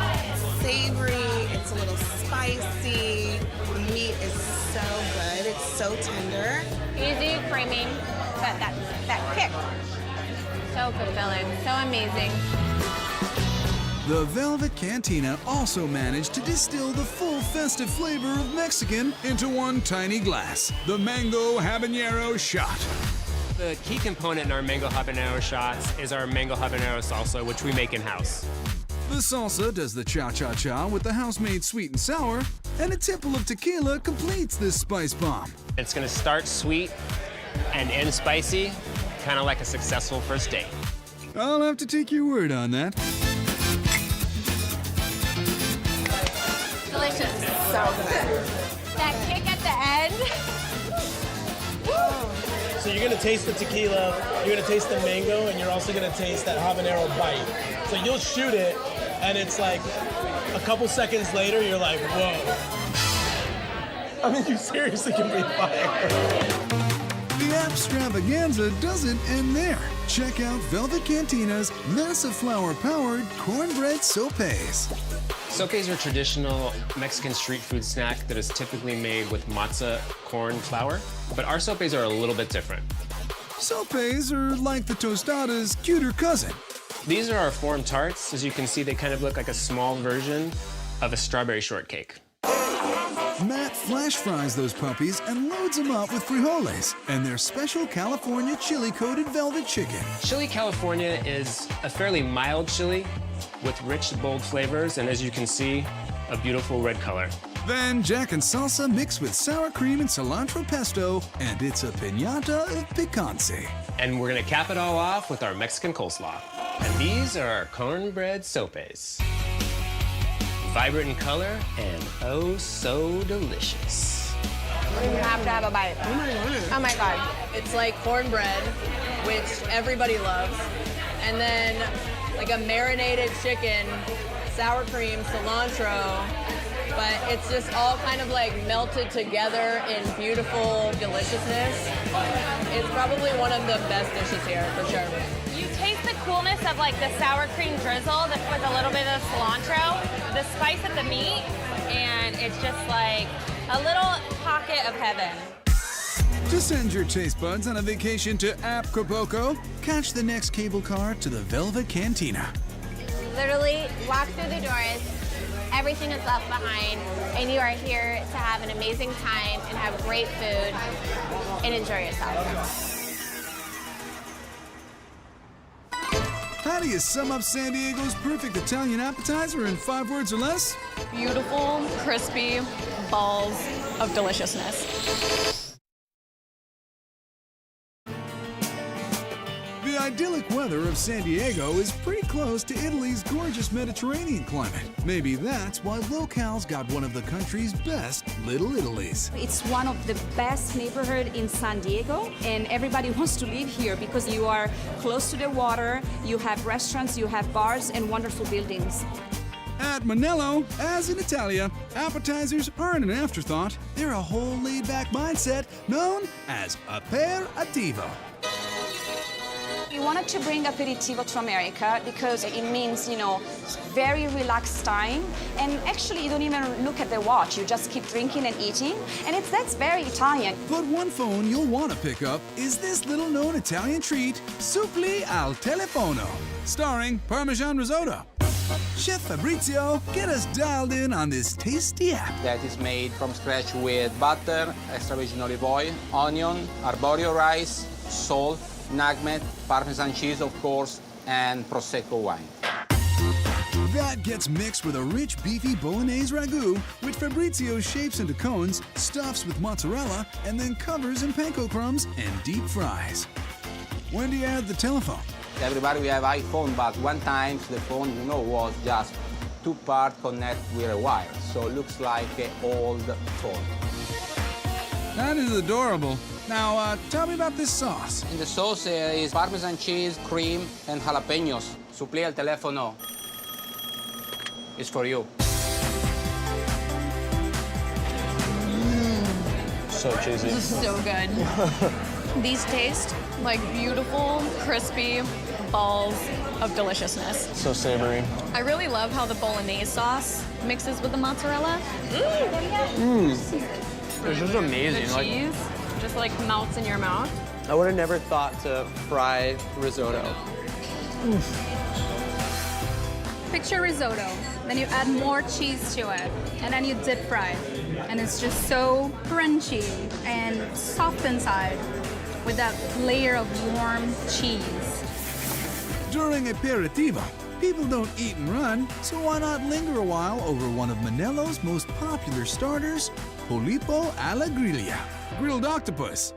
Savory, it's a little spicy. The meat is so good. It's so tender. Easy, creamy, but that kick. So fulfilling, so amazing. The Velvet Cantina also managed to distill the full festive flavor of Mexican into one tiny glass, the Mango Habanero Shot. The key component in our mango habanero shots is our mango habanero salsa, which we make in-house. The salsa does the cha-cha-cha with the house-made sweet and sour, and a tipple of tequila completes this spice bomb. It's gonna start sweet and end spicy, kind of like a successful first date. I'll have to take your word on that. Delicious. So good. That kick at the end. So you're gonna taste the tequila, you're gonna taste the mango, and you're also gonna taste that habanero bite. So you'll shoot it, and it's like a couple seconds later, you're like, whoa. I mean, you seriously can breathe fire. The extravaganza doesn't end there. Check out Velvet Cantina's massive flour-powered cornbread sopes. Sopes are a traditional Mexican street food snack that is typically made with matzo corn flour, but our sopes are a little bit different. Sopes are like the tostada's cuter cousin. These are our form tarts. As you can see, they kind of look like a small version of a strawberry shortcake. Matt flash fries those puppies and loads them up with frijoles and their special California chili-coated velvet chicken. Chili California is a fairly mild chili with rich, bold flavors, and as you can see, a beautiful red color. Then Jack and salsa mixed with sour cream and cilantro pesto, and it's a piñata of picante. And we're gonna cap it all off with our Mexican coleslaw. And these are our cornbread sopes. Vibrant in color and oh so delicious. You have to have a bite. Oh my God. It's like cornbread, which everybody loves. And then like a marinated chicken, sour cream, cilantro. But it's just all kind of like melted together in beautiful deliciousness. It's probably one of the best dishes here, for sure. You taste the coolness of like the sour cream drizzle with a little bit of cilantro, the spice of the meat, and it's just like a little pocket of heaven. To send your taste buds on a vacation to Acapulco, catch the next cable car to the Velvet Cantina. Literally walk through the doors, everything is left behind, and you are here to have an amazing time and have great food and enjoy yourself. How do you sum up San Diego's perfect Italian appetizer in 5 words or less? Beautiful, crispy balls of deliciousness. The idyllic weather of San Diego is pretty close to Italy's gorgeous Mediterranean climate. Maybe that's why locals got one of the country's best Little Italies. It's one of the best neighborhoods in San Diego, and everybody wants to live here because you are close to the water, you have restaurants, you have bars, and wonderful buildings. At Manello, as in Italia, appetizers aren't an afterthought. They're a whole laid-back mindset known as aperitivo. We wanted to bring aperitivo to America because it means, very relaxed time. And actually, you don't even look at the watch. You just keep drinking and eating. And that's very Italian. But one phone you'll want to pick up is this little-known Italian treat, Suppli al Telefono, starring Parmesan risotto. Chef Fabrizio, get us dialed in on this tasty app. That is made from scratch with butter, extra virgin olive oil, onion, arborio rice, salt, nutmeg, Parmesan cheese, of course, and Prosecco wine. That gets mixed with a rich, beefy bolognese ragu, which Fabrizio shapes into cones, stuffs with mozzarella, and then covers in panko crumbs and deep fries. When do you add the telephone? Everybody, we have iPhone, but one time the phone, was just 2 parts connected with a wire, so it looks like an old phone. That is adorable. Now, tell me about this sauce. In the sauce is Parmesan cheese, cream, and jalapenos. Suppli al telefono. It's for you. So cheesy. This is so good. These taste like beautiful, crispy balls of deliciousness. So savory. I really love how the bolognese sauce mixes with the mozzarella. It's just amazing. The cheese just like melts in your mouth. I would have never thought to fry risotto. Picture risotto, then you add more cheese to it, and then you dip fry it. And it's just so crunchy and soft inside with that layer of warm cheese. During aperitivo, people don't eat and run, so why not linger a while over one of Manello's most popular starters, Polipo alla griglia, grilled octopus.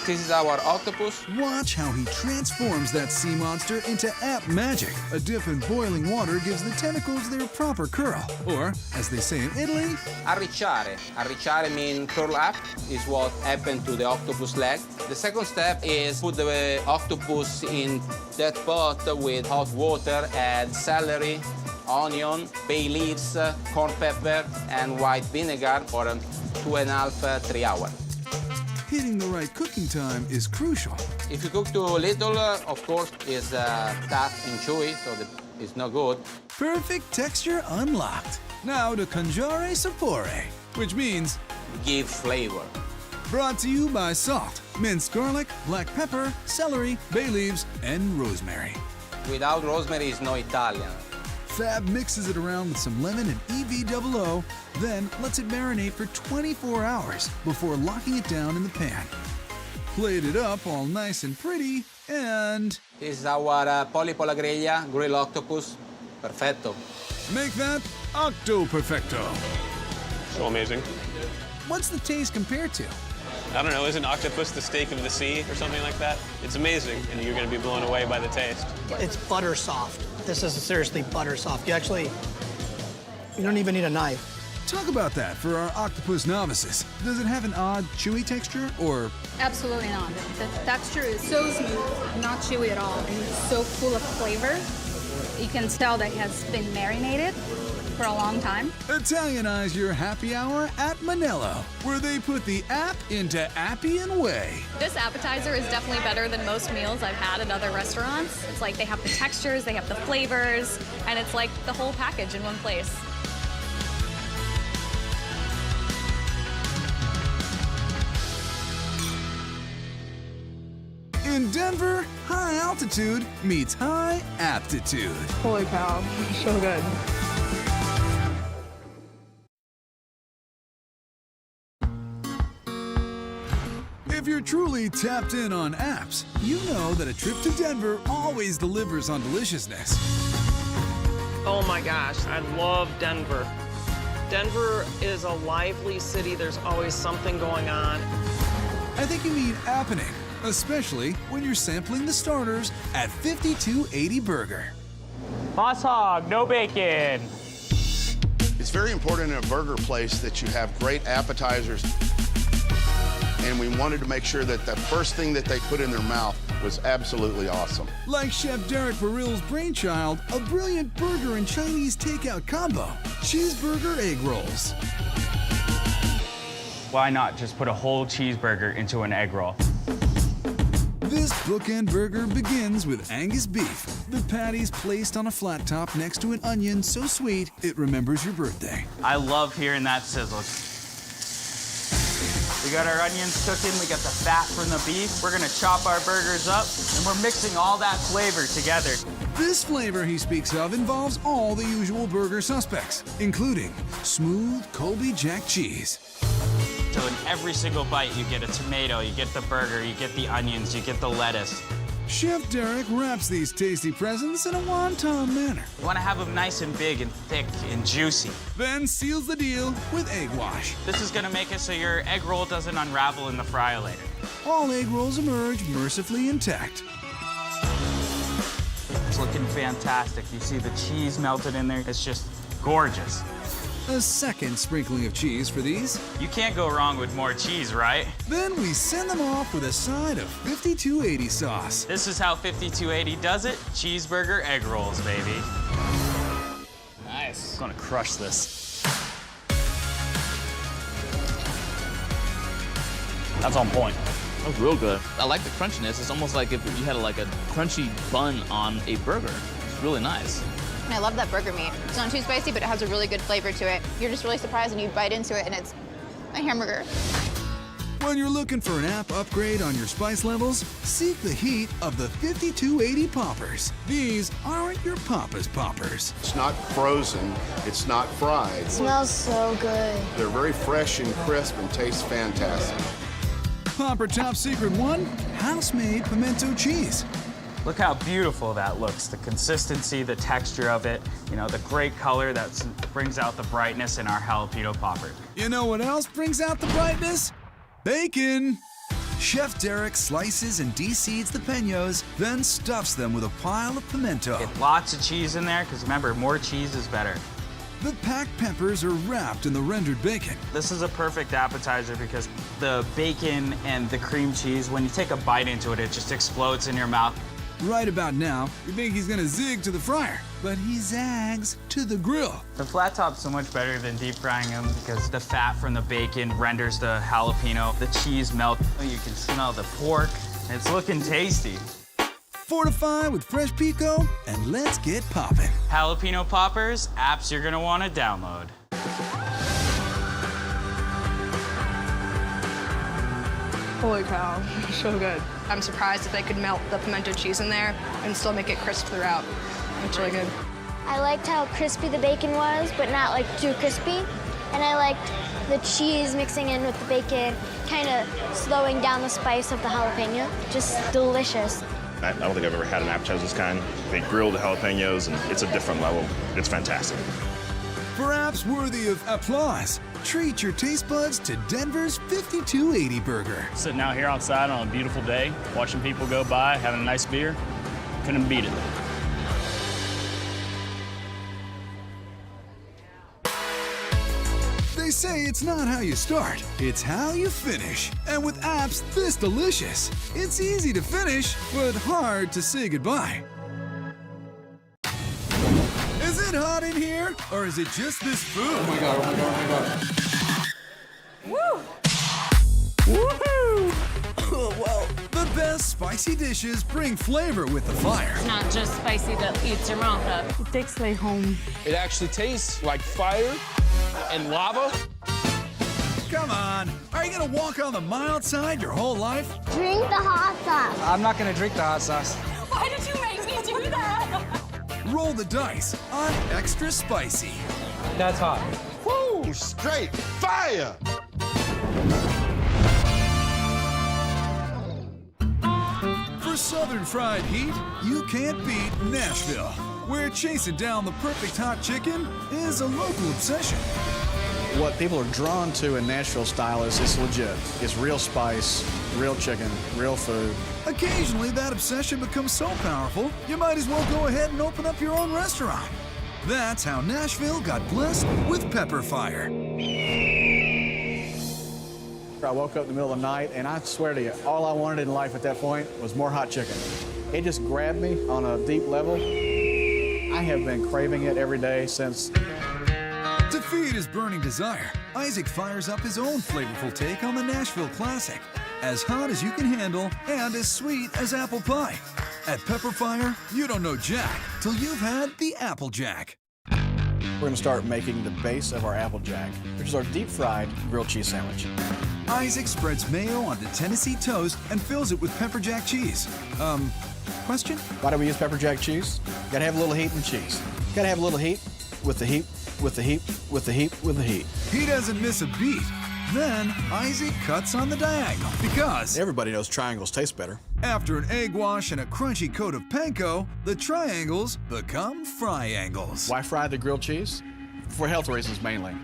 This is our octopus. Watch how he transforms that sea monster into app magic. A dip in boiling water gives the tentacles their proper curl. Or, as they say in Italy, Arricciare. Arricciare means curl up, is what happened to the octopus leg. The second step is put the octopus in that pot with hot water, add celery, onion, bay leaves, corn pepper, and white vinegar for 2.5 to 3 hours. hitting the right cooking time is crucial. If you cook too little, of course, it's tough and chewy, so it's no good. Perfect texture unlocked. Now to congiare sapore, which means give flavor. Brought to you by salt, minced garlic, black pepper, celery, bay leaves, and rosemary. Without rosemary, it's no Italian. Fab mixes it around with some lemon and EVOO, then lets it marinate for 24 hours before locking it down in the pan. Plate it up all nice and pretty, and... This is our polipo alla griglia, grilled octopus. Perfetto. Make that Octo Perfecto. So amazing. What's the taste compared to? I don't know, isn't octopus the steak of the sea or something like that? It's amazing, and you're gonna be blown away by the taste. It's butter soft. This is seriously butter soft. You don't even need a knife. Talk about that for our octopus novices. Does it have an odd, chewy texture, or? Absolutely not. The texture is so smooth, not chewy at all, and it's so full of flavor. You can tell that it has been marinated for a long time. Italianize your happy hour at Manello, where they put the app into Appian way. This appetizer is definitely better than most meals I've had at other restaurants. It's like they have the textures, they have the flavors, and it's like the whole package in one place. In Denver, high altitude meets high aptitude. Holy cow, so good. If you're truly tapped in on apps, you know that a trip to Denver always delivers on deliciousness. Oh my gosh, I love Denver. Denver is a lively city. There's always something going on. I think you mean happening, especially when you're sampling the starters at 5280 Burger. Boss hog, no bacon. It's very important in a burger place that you have great appetizers. And we wanted to make sure that the first thing that they put in their mouth was absolutely awesome. Like Chef Derek Barill's brainchild, a brilliant burger and Chinese takeout combo, cheeseburger egg rolls. Why not just put a whole cheeseburger into an egg roll? This bookend burger begins with Angus beef. The patty's placed on a flat top next to an onion so sweet it remembers your birthday. I love hearing that sizzle. We got our onions cooking, we got the fat from the beef. We're gonna chop our burgers up, and we're mixing all that flavor together. This flavor he speaks of involves all the usual burger suspects, including smooth Colby Jack cheese. So in every single bite, you get a tomato, you get the burger, you get the onions, you get the lettuce. Chef Derek wraps these tasty presents in a wonton manner. You wanna have them nice and big and thick and juicy. Then seals the deal with egg wash. This is gonna make it so your egg roll doesn't unravel in the fryer later. All egg rolls emerge mercifully intact. It's looking fantastic. You see the cheese melted in there. It's just gorgeous. A second sprinkling of cheese for these. You can't go wrong with more cheese, right? Then we send them off with a side of 5280 sauce. This is how 5280 does it. Cheeseburger egg rolls, baby. Nice. I'm gonna crush this. That's on point. That's real good. I like the crunchiness. It's almost like if you had like a crunchy bun on a burger. It's really nice. I love that burger meat. It's not too spicy, but it has a really good flavor to it. You're just really surprised when you bite into it and it's a hamburger. When you're looking for an app upgrade on your spice levels, seek the heat of the 5280 poppers. These aren't your Papa's poppers. It's not frozen, it's not fried. It smells so good. They're very fresh and crisp and taste fantastic. Popper top secret one, house-made pimento cheese. Look how beautiful that looks. The consistency, the texture of it, you know, the great color that brings out the brightness in our jalapeno popper. You know what else brings out the brightness? Bacon. Chef Derek slices and de-seeds the peños, then stuffs them with a pile of pimento. Get lots of cheese in there, because remember, more cheese is better. The packed peppers are wrapped in the rendered bacon. This is a perfect appetizer because the bacon and the cream cheese, when you take a bite into it, it just explodes in your mouth. Right about now, you think he's gonna zig to the fryer, but he zags to the grill. The flat top's so much better than deep frying them because the fat from the bacon renders the jalapeno, the cheese melt. You can smell the pork. It's looking tasty. Fortify with fresh pico, and let's get poppin'. Jalapeno poppers, apps you're gonna wanna download. Holy cow, so good. I'm surprised that they could melt the pimento cheese in there and still make it crisp throughout. It's really good. I liked how crispy the bacon was, but not like too crispy. And I liked the cheese mixing in with the bacon, kind of slowing down the spice of the jalapeno. Just delicious. I don't think I've ever had an appetizer of this kind. They grill the jalapenos, and it's a different level. It's fantastic. For apps worthy of applause, treat your taste buds to Denver's 5280 burger. Sitting out here outside on a beautiful day, watching people go by, having a nice beer, couldn't beat it. They say it's not how you start, it's how you finish. And with apps this delicious, it's easy to finish, but hard to say goodbye. Is it hot in here, or is it just this food? Oh my God, oh my God, oh my God. Woo! Woohoo! Well, the best spicy dishes bring flavor with the fire. It's not just spicy that eats your mouth up. It takes me home. It actually tastes like fire and lava. Come on, are you gonna walk on the mild side your whole life? Drink the hot sauce. I'm not gonna drink the hot sauce. Why did you make me do that? Roll the dice on extra spicy. That's hot. Woo! Straight fire! For Southern fried heat, you can't beat Nashville, where chasing down the perfect hot chicken is a local obsession. What people are drawn to in Nashville style is it's legit. It's real spice, real chicken, real food. Occasionally, that obsession becomes so powerful, you might as well go ahead and open up your own restaurant. That's how Nashville got blessed with Pepper Fire. I woke up in the middle of the night, and I swear to you, all I wanted in life at that point was more hot chicken. It just grabbed me on a deep level. I have been craving it every day since. To feed his burning desire, Isaac fires up his own flavorful take on the Nashville classic. As hot as you can handle and as sweet as apple pie. At Pepper Fire, you don't know Jack till you've had the Apple Jack. We're going to start making the base of our Apple Jack, which is our deep-fried grilled cheese sandwich. Isaac spreads mayo onto Tennessee toast and fills it with pepper jack cheese. Question? Why do we use pepper jack cheese? Gotta have a little heat in the cheese. Gotta have a little heat with the heat, with the heat, with the heat, with the heat. He doesn't miss a beat. Then Isaac cuts on the diagonal because everybody knows triangles taste better. After an egg wash and a crunchy coat of panko, the triangles become fry-angles. Why fry the grilled cheese? For health reasons mainly.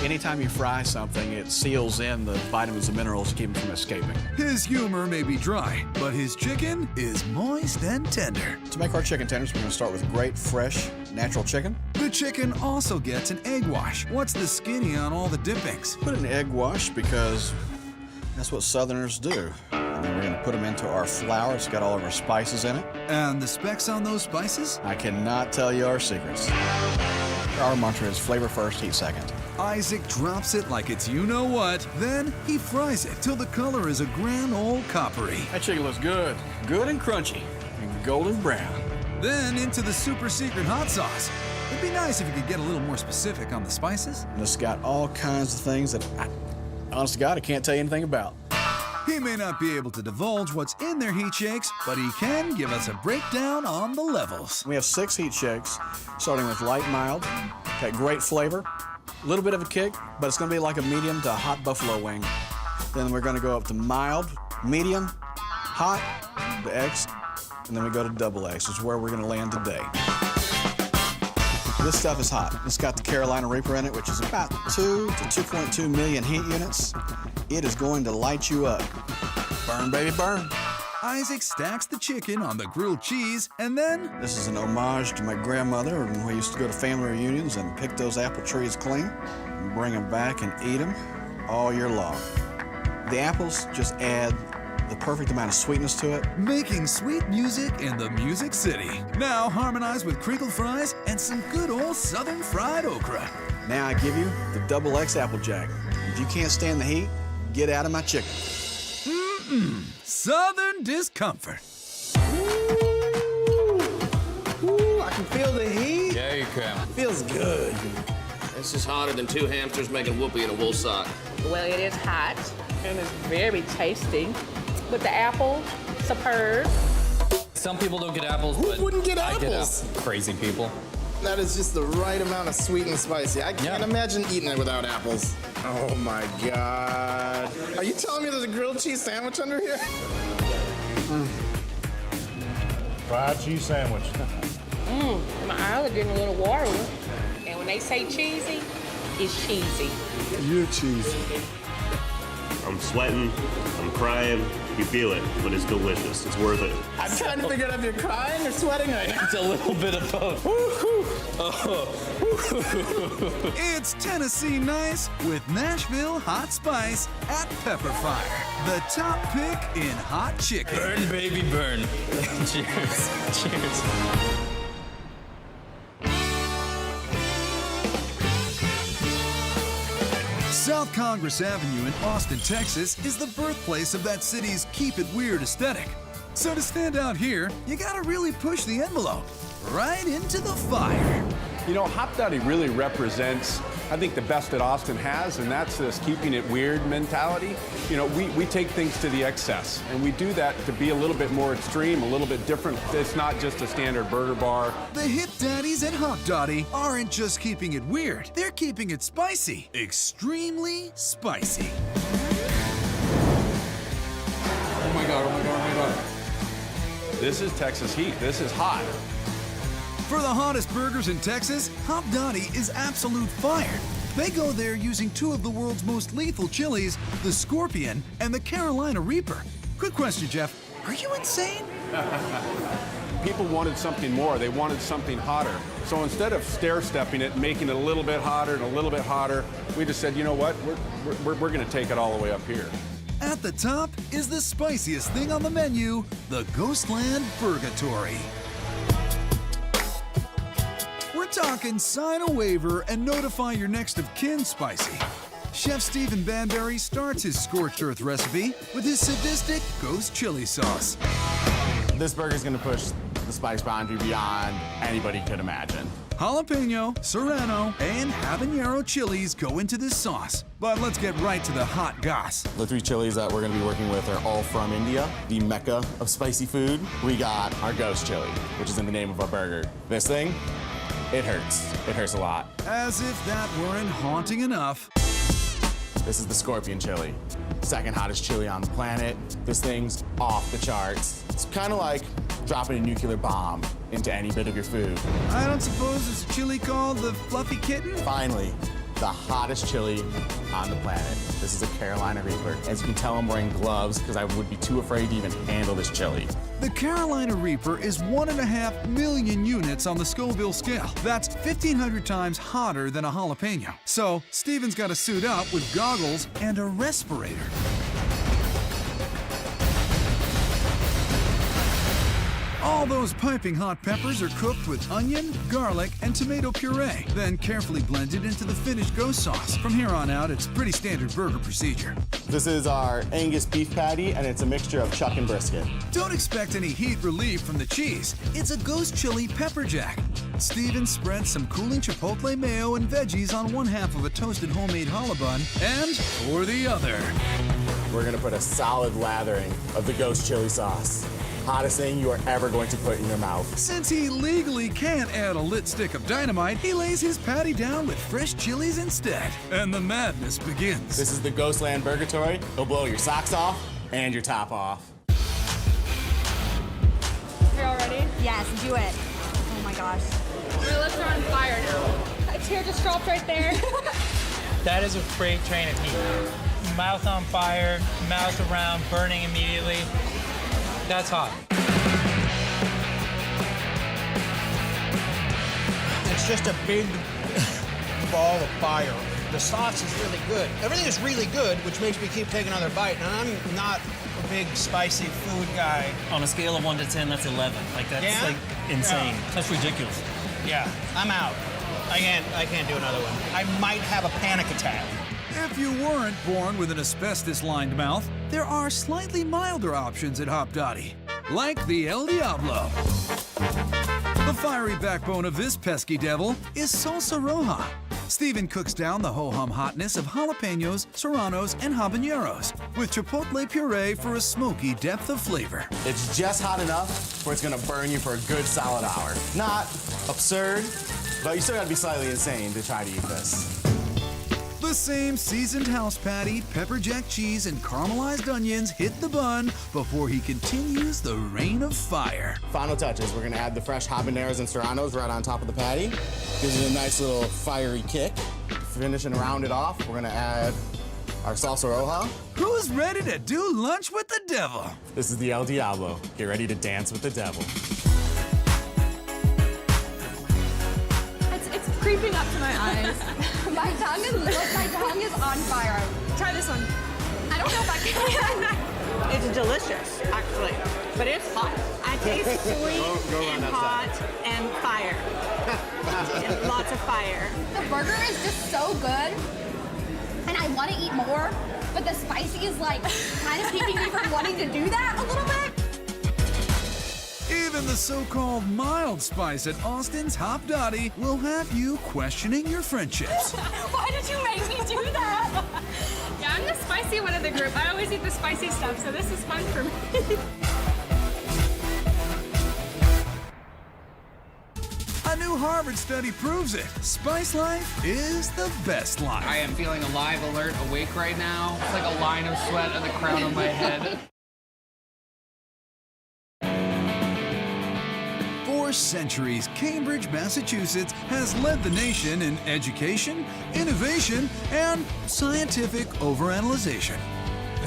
Anytime you fry something, it seals in the vitamins and minerals to keep them from escaping. His humor may be dry, but his chicken is moist and tender. To make our chicken tenders, we're going to start with great, fresh, natural chicken. The chicken also gets an egg wash. What's the skinny on all the dippings? Put an egg wash because that's what Southerners do. And then we're going to put them into our flour. It's got all of our spices in it. And the specs on those spices? I cannot tell you our secrets. Our mantra is flavor first, heat second. Isaac drops it like it's you-know-what. Then he fries it till the color is a grand old coppery. That chicken looks good. Good and crunchy and golden brown. Then into the super secret hot sauce. It'd be nice if you could get a little more specific on the spices. And it's got all kinds of things that, honest to God, I can't tell you anything about. He may not be able to divulge what's in their heat shakes, but he can give us a breakdown on the levels. We have 6 heat shakes, starting with light mild. Got great flavor, a little bit of a kick, but it's going to be like a medium to a hot buffalo wing. Then we're going to go up to mild, medium, hot, the X, and then we go to double X, which is where we're going to land today. This stuff is hot. It's got the Carolina Reaper in it, which is about 2 to 2.2 million heat units. It is going to light you up. Burn, baby, burn. Isaac stacks the chicken on the grilled cheese, and then... This is an homage to my grandmother when we used to go to family reunions and pick those apple trees clean and bring them back and eat them all year long. The apples just add the perfect amount of sweetness to it. Making sweet music in the Music City. Now harmonized with crinkled fries and some good old Southern fried okra. Now I give you the double X Apple Jack. If you can't stand the heat, get out of my chicken. Southern discomfort. Ooh, I can feel the heat. Yeah, you can. Feels good. This is hotter than 2 hamsters making whoopee in a wool sock. Well, it is hot and it's very tasty. With the apple, superb. Some people don't get apples, Who but wouldn't get I apples? get crazy people. That is just the right amount of sweet and spicy. I can't imagine eating it without apples. Oh my God. Are you telling me there's a grilled cheese sandwich under here? Fried cheese sandwich. My eyes are getting a little watery. And when they say cheesy, it's cheesy. You're cheesy. I'm sweating, I'm crying, you feel it, but it's delicious. It's worth it. I'm trying to figure out if you're crying or sweating right now. It's a little bit of both. It's Tennessee nice with Nashville hot spice at Pepper Fire, the top pick in hot chicken. Burn, baby, burn. Cheers. Cheers. South Congress Avenue in Austin, Texas is the birthplace of that city's keep it weird aesthetic. So to stand out here, you gotta really push the envelope right into the fire. You know, Hop Dotty really represents, I think, the best that Austin has, and that's this keeping it weird mentality. You know, we take things to the excess, and we do that to be a little bit more extreme, a little bit different. It's not just a standard burger bar. The hip daddies at Hop Dotty aren't just keeping it weird, they're keeping it spicy. Extremely spicy. Oh my God, oh my God, oh my God. This is Texas heat. This is hot. For the hottest burgers in Texas, Hop Dotty is absolute fire. They go there using two of the world's most lethal chilies, the Scorpion and the Carolina Reaper. Quick question, Jeff. Are you insane? People wanted something more. They wanted something hotter. So instead of stair-stepping it, making it a little bit hotter and a little bit hotter, we just said, you know what? We're going to take it all the way up here. At the top is the spiciest thing on the menu, the Ghostland Burgatory. We're talking sign a waiver and notify your next of kin spicy. Chef Stephen Banbury starts his scorched earth recipe with his sadistic ghost chili sauce. This burger's gonna push the spice boundary beyond anybody could imagine. Jalapeno, serrano, and habanero chilies go into this sauce. But let's get right to the hot goss. The three chilies that we're gonna be working with are all from India, the mecca of spicy food. We got our ghost chili, which is in the name of our burger. This thing, it hurts. It hurts a lot. As if that weren't haunting enough. This is the Scorpion chili. Second hottest chili on the planet. This thing's off the charts. It's kind of like dropping a nuclear bomb into any bit of your food. I don't suppose it's a chili called the Fluffy Kitten? Finally, the hottest chili on the planet. This is a Carolina Reaper. As you can tell, I'm wearing gloves because I would be too afraid to even handle this chili. The Carolina Reaper is 1.5 million units on the Scoville scale. That's 1,500 times hotter than a jalapeno. So, Steven's got to suit up with goggles and a respirator. All those piping hot peppers are cooked with onion, garlic, and tomato puree, then carefully blended into the finished ghost sauce. From here on out, it's pretty standard burger procedure. This is our Angus beef patty, and it's a mixture of chuck and brisket. Don't expect any heat relief from the cheese. It's a ghost chili pepper jack. Steven spreads some cooling chipotle mayo and veggies on one half of a toasted homemade challah bun, and for the other. We're gonna put a solid lathering of the ghost chili sauce. Hottest thing you are ever going to put in your mouth. Since he legally can't add a lit stick of dynamite, he lays his patty down with fresh chilies instead. And the madness begins. This is the Ghostland Burgatory. It'll blow your socks off and your top off. You all ready? Yes, do it. Oh my gosh. My lips are on fire now. A tear just dropped right there. That is a freight train of heat. Mouth on fire, mouth around, burning immediately. That's hot. It's just a big ball of fire. The sauce is really good. Everything is really good, which makes me keep taking another bite. And I'm not a big spicy food guy. On a scale of 1 to 10, that's 11. Like that's like insane. Yeah. That's ridiculous. Yeah, I'm out. I can't do another one. I might have a panic attack. If you weren't born with an asbestos-lined mouth, there are slightly milder options at Hop Dotty, like the El Diablo. The fiery backbone of this pesky devil is salsa roja. Steven cooks down the ho-hum hotness of jalapenos, serranos, and habaneros with chipotle puree for a smoky depth of flavor. It's just hot enough where it's gonna burn you for a good solid hour. Not absurd, but you still gotta be slightly insane to try to eat this. The The same seasoned house patty, pepper jack cheese, and caramelized onions hit the bun before he continues the rain of fire. Final touches, we're gonna add the fresh habaneros and serranos right on top of the patty. Gives it a nice little fiery kick. Finish and round it off, we're gonna add our salsa roja. Who's ready to do lunch with the devil? This is the El Diablo. Get ready to dance with the devil. It's creeping up to my eyes. my tongue is on fire. Try this one. I don't know if I can. It's delicious, actually, but it's hot. I taste sweet and hot and fire. And lots of fire. The burger is just so good, and I want to eat more, but the spicy is like kind of keeping me from wanting to do that a little bit. Even the so-called mild spice at Austin's Hop Dottie will have you questioning your friendships. Why did you make me do that? Yeah, I'm the spicy one of the group. I always eat the spicy stuff, so this is fun for me. A new Harvard study proves it. Spice life is the best life. I am feeling alive, alert, awake right now. It's like a line of sweat on the crown of my head. For centuries, Cambridge, Massachusetts has led the nation in education, innovation, and scientific overanalyzation.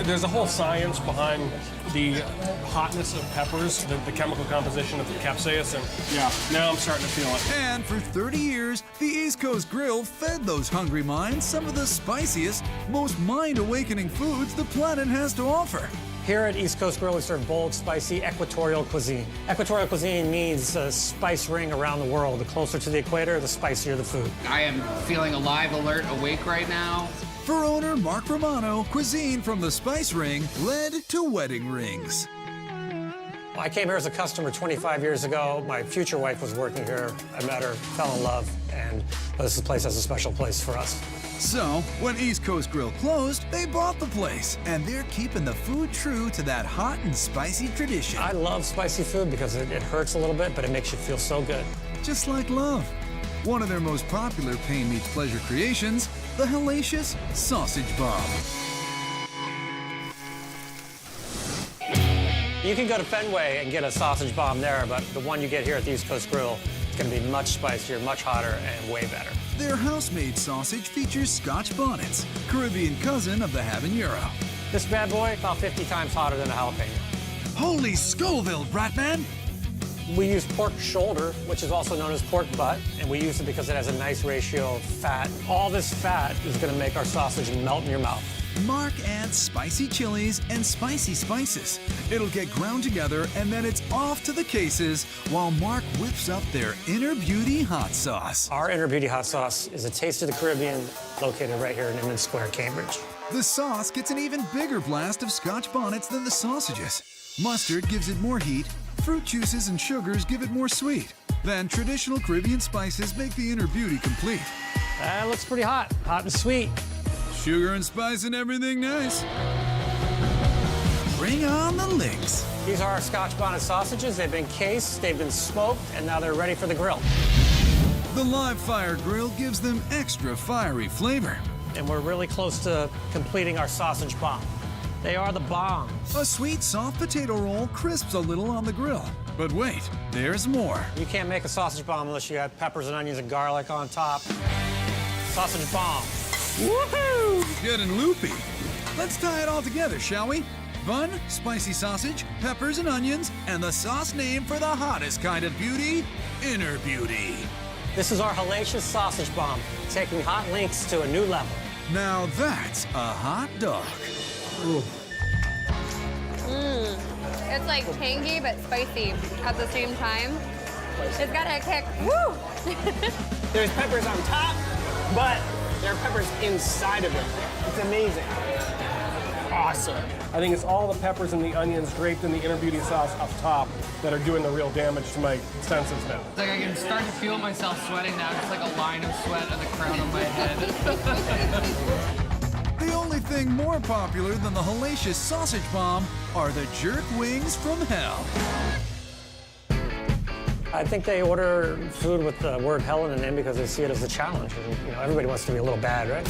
There's a whole science behind the hotness of peppers, the chemical composition of the capsaicin. Yeah, now I'm starting to feel it. And for 30 years, the East Coast Grill fed those hungry minds some of the spiciest, most mind-awakening foods the planet has to offer. Here at East Coast Grill, we serve bold, spicy equatorial cuisine. Equatorial cuisine means a spice ring around the world. The closer to the equator, the spicier the food. I am feeling alive, alert, awake right now. For owner Mark Romano, cuisine from the spice ring led to wedding rings. I came here as a customer 25 years ago. My future wife was working here. I met her, fell in love, and this place has a special place for us. So, when East Coast Grill closed, they bought the place, and they're keeping the food true to that hot and spicy tradition. I love spicy food because it hurts a little bit, but it makes you feel so good. Just like love. One of their most popular pain meets pleasure creations, the hellacious sausage bomb. You can go to Fenway and get a sausage bomb there, but the one you get here at the East Coast Grill is going to be much spicier, much hotter, and way better. Their house-made sausage features Scotch bonnets, Caribbean cousin of the habanero. This bad boy, about 50 times hotter than a jalapeno. Holy Scoville, Bratman! We use pork shoulder, which is also known as pork butt, and we use it because it has a nice ratio of fat. All this fat is going to make our sausage melt in your mouth. Mark adds spicy chilies and spicy spices. It'll get ground together, and then it's off to the cases while Mark whips up their Inner Beauty hot sauce. Our Inner Beauty hot sauce is a taste of the Caribbean, located right here in Inman Square, Cambridge. The sauce gets an even bigger blast of Scotch bonnets than the sausages. Mustard gives it more heat, fruit juices and sugars give it more sweet. Then traditional Caribbean spices make the Inner Beauty complete. That looks pretty hot and sweet. Sugar and spice and everything nice. Bring on the licks. These are our Scotch bonnet sausages. They've been cased, they've been smoked, and now they're ready for the grill. The live fire grill gives them extra fiery flavor. And we're really close to completing our sausage bomb. They are the bomb. A sweet, soft potato roll crisps a little on the grill. But wait, there's more. You can't make a sausage bomb unless you add peppers and onions and garlic on top. Sausage bomb. Woohoo! Getting loopy. Let's tie it all together, shall we? Bun, spicy sausage, peppers and onions, and the sauce name for the hottest kind of beauty, Inner Beauty. This is our hellacious sausage bomb, taking hot links to a new level. Now that's a hot dog. Ooh. It's like tangy but spicy at the same time. It's got a kick. Woo! There's peppers on top, but there are peppers inside of it. It's amazing. Awesome. I think it's all the peppers and the onions draped in the Inner Beauty sauce up top that are doing the real damage to my senses now. It's like I can start to feel myself sweating now. It's like a line of sweat on the crown of my head. The only thing more popular than the hellacious sausage bomb are the jerk wings from hell. I think they order food with the word hell in the name because they see it as a challenge. And, everybody wants to be a little bad, right?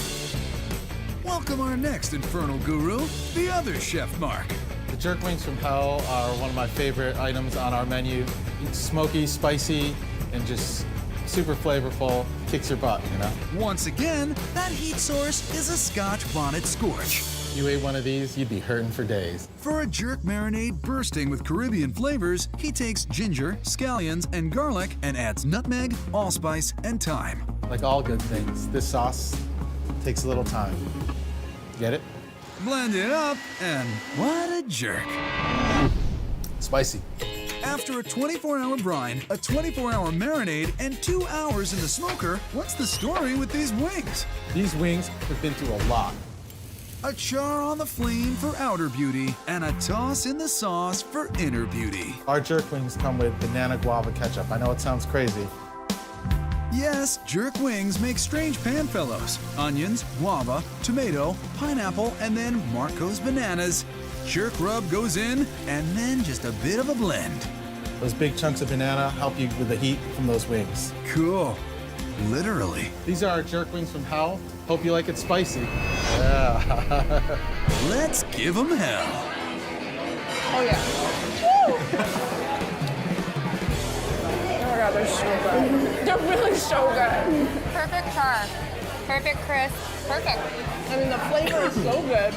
welcome our next infernal guru, the other Chef Mark. The jerk wings from hell are one of my favorite items on our menu. It's smoky, spicy, and just super flavorful. Kicks your butt, you know? Once again, that heat source is a Scotch bonnet scorch. You ate one of these, you'd be hurting for days. For a jerk marinade bursting with Caribbean flavors, he takes ginger, scallions, and garlic and adds nutmeg, allspice, and thyme. Like all good things, this sauce takes a little time. Get it? Blend it up, and what a jerk. Spicy. After a 24-hour brine, a 24-hour marinade, and 2 hours in the smoker, what's the story with these wings? These wings have been through a lot. A char on the flame for outer beauty, and a toss in the sauce for inner beauty. Our jerk wings come with banana guava ketchup. I know it sounds crazy. Yes, jerk wings make strange panfellows. Onions, guava, tomato, pineapple, and then Marco's bananas. Jerk rub goes in, and then just a bit of a blend. Those big chunks of banana help you with the heat from those wings. Cool. Literally. These are our jerk wings from hell. Hope you like it spicy. Yeah. Let's give them hell. Oh, yeah. Woo! Oh my God, they're so good. They're really so good. Perfect char. Perfect crisp. Perfect. I mean, the flavor is so good,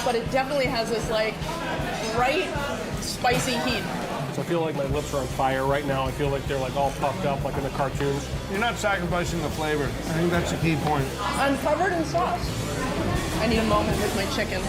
but it definitely has this, like, right spicy heat. So I feel like my lips are on fire right now. I feel like they're like all puffed up like in the cartoons. You're not sacrificing the flavor. I think that's the key point. I'm covered in sauce. I need a moment with my chicken.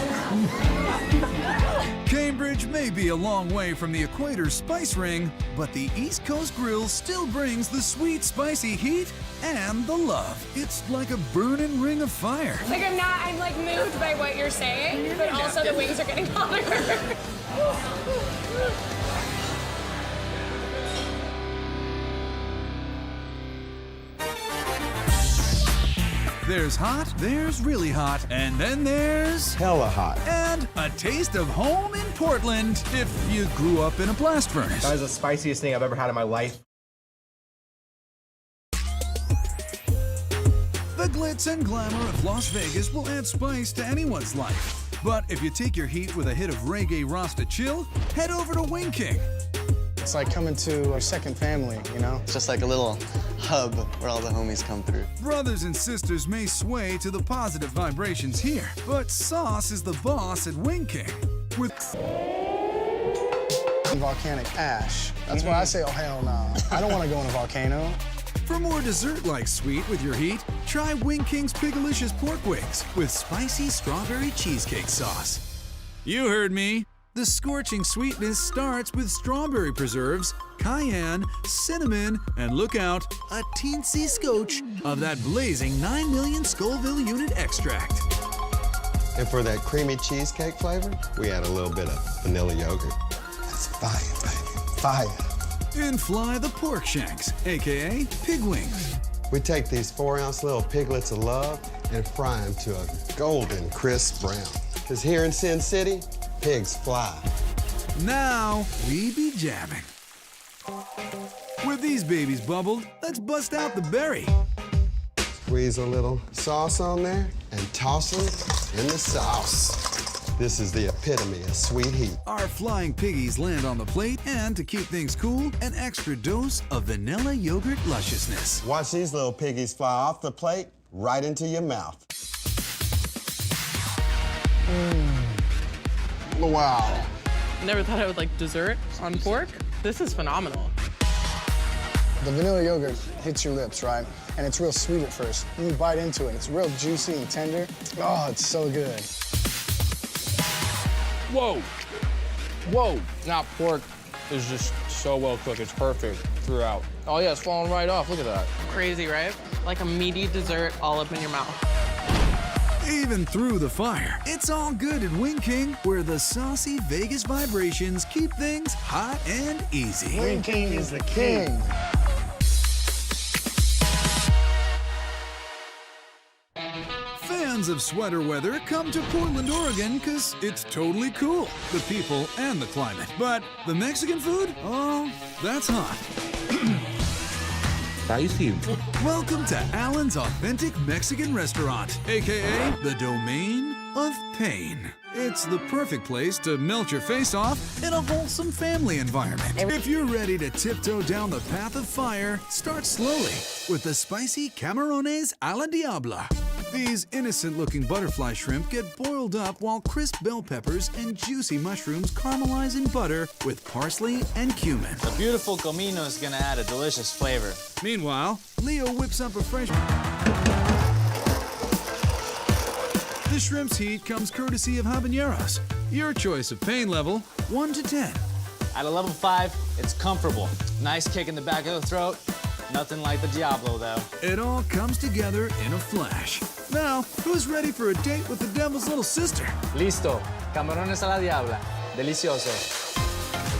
Cambridge may be a long way from the equator's spice ring, but the East Coast grill still brings the sweet, spicy heat and the love. It's like a burning ring of fire. Like I'm like moved by what you're saying, but also the wings are getting hotter. There's hot, there's really hot, and then there's hella hot. And a taste of home in Portland if you grew up in a blast furnace. That is the spiciest thing I've ever had in my life. The glitz and glamour of Las Vegas will add spice to anyone's life. But if you take your heat with a hit of reggae Rasta chill, head over to Wing King. It's like coming to our second family, you know? It's just like a little hub where all the homies come through. Brothers and sisters may sway to the positive vibrations here, but sauce is the boss at Wing King. With volcanic ash. That's why I say, oh, hell no. I don't want to go in a volcano. For more dessert-like sweet with your heat, try Wing King's Pigalicious pork wings with spicy strawberry cheesecake sauce. You heard me. The scorching sweetness starts with strawberry preserves, cayenne, cinnamon, and look out, a teensy scotch of that blazing 9 million Scoville unit extract. And for that creamy cheesecake flavor, we add a little bit of vanilla yogurt. That's fire, baby, fire. In fly the pork shanks, AKA pig wings. We take these 4-ounce little piglets of love and fry them to a golden crisp brown. Because here in Sin City, pigs fly. Now we be jamming. With these babies bubbled, let's bust out the berry. Squeeze a little sauce on there and toss them in the sauce. This is the epitome of sweet heat. Our flying piggies land on the plate, and to keep things cool, an extra dose of vanilla yogurt lusciousness. Watch these little piggies fly off the plate right into your mouth. Wow. Never thought I would like dessert on pork. This is phenomenal. The vanilla yogurt hits your lips, right? And it's real sweet at first. Then you bite into it. It's real juicy and tender. Oh, it's so good. Whoa. Whoa. Now, pork is just so well cooked. It's perfect throughout. Oh, yeah, it's falling right off. Look at that. Crazy, right? Like a meaty dessert all up in your mouth. Even through the fire, it's all good at Wing King, where the saucy Vegas vibrations keep things hot and easy. Wing King is the king. Fans of sweater weather come to Portland, Oregon, because it's totally cool, the people and the climate. But the Mexican food? Oh, that's hot. spicy. Welcome to Alan's Authentic Mexican Restaurant, aka the Domain of Pain. It's the perfect place to melt your face off in a wholesome family environment. If you're ready to tiptoe down the path of fire, start slowly with the spicy camarones a la diabla. These innocent-looking butterfly shrimp get boiled up while crisp bell peppers and juicy mushrooms caramelize in butter with parsley and cumin. The beautiful comino is gonna add a delicious flavor. Meanwhile, Leo whips up a fresh... The shrimp's heat comes courtesy of habaneros. Your choice of pain level, 1 to 10. At a level 5, it's comfortable. Nice kick in the back of the throat. Nothing like the Diablo, though. It all comes together in a flash. Now, who's ready for a date with the devil's little sister? Listo. Camarones a la Diabla. Delicioso.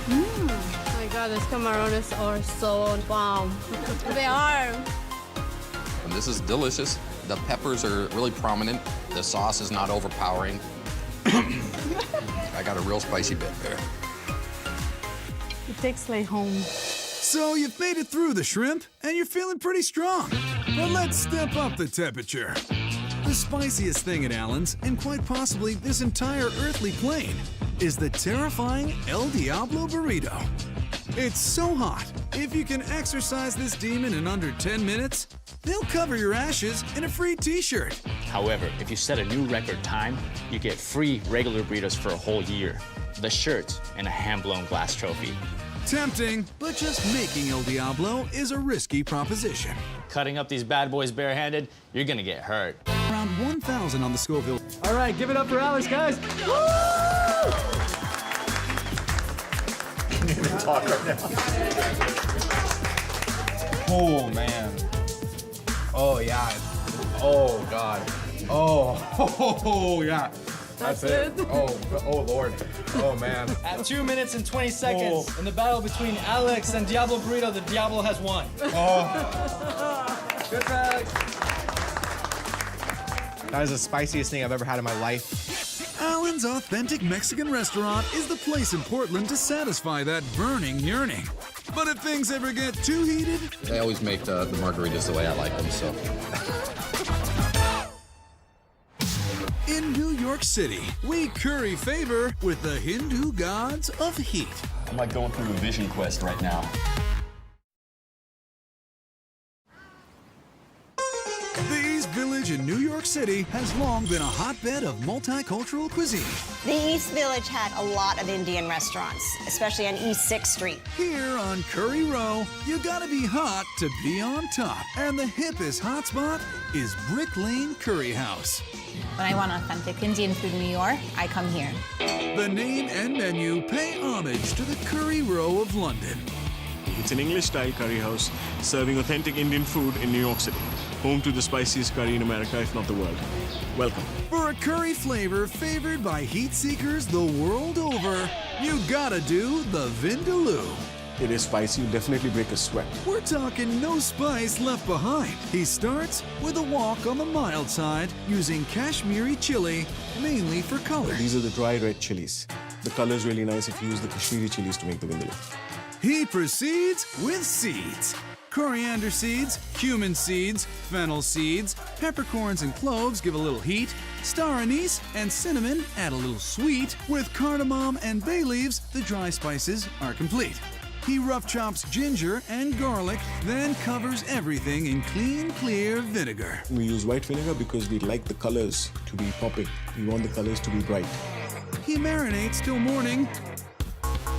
Oh my God, these camarones are so bomb. They are. And this is delicious. The peppers are really prominent. The sauce is not overpowering. I got a real spicy bit there. It tastes like home. So you've made it through the shrimp, and you're feeling pretty strong. But let's step up the temperature. The spiciest thing at Alan's, and quite possibly this entire earthly plane, is the terrifying El Diablo burrito. It's so hot, if you can exercise this demon in under 10 minutes, they'll cover your ashes in a free t-shirt. However, if you set a new record time, you get free regular burritos for a whole year, the shirt, and a hand-blown glass trophy. Tempting, but just making El Diablo is a risky proposition. Cutting up these bad boys barehanded, you're gonna get hurt. Around 1,000 on the Scoville. All right, give it up for Alex, guys. Can't even talk right now. Oh, man. Oh, yeah. Oh, God. Oh, yeah. That's it. Oh, Lord. Oh, man. At 2 minutes and 20 seconds, in the battle between Alex and Diablo Burrito, the Diablo has won. Oh. Good bag. That is the spiciest thing I've ever had in my life. Alan's Authentic Mexican Restaurant is the place in Portland to satisfy that burning yearning. But if things ever get too heated... I always make the margaritas the way I like them, so. In New York City, we curry favor with the Hindu gods of heat. I'm like going through a vision quest right now. The East Village in New York City has long been a hotbed of multicultural cuisine. The East Village had a lot of Indian restaurants, especially on East 6th Street. Here on Curry Row, you gotta be hot to be on top. And the hippest hotspot is Brick Lane Curry House. When I want authentic Indian food in New York, I come here. The name and menu pay homage to the Curry Row of London. It's an English-style curry house serving authentic Indian food in New York City. Home to the spiciest curry in America, if not the world. Welcome. For a curry flavor favored by heat seekers the world over, you gotta do the Vindaloo. It is spicy, you definitely break a sweat. We're talking no spice left behind. He starts with a walk on the mild side using Kashmiri chili, mainly for color. These are the dry red chilies. The color is really nice if you use the Kashmiri chilies to make the vindaloo. He proceeds with seeds. Coriander seeds, cumin seeds, fennel seeds, peppercorns and cloves give a little heat, star anise and cinnamon add a little sweet. With cardamom and bay leaves, the dry spices are complete. He rough chops ginger and garlic, then covers everything in clean, clear vinegar. We use white vinegar because we like the colors to be popping. We want the colors to be bright. He marinates till morning,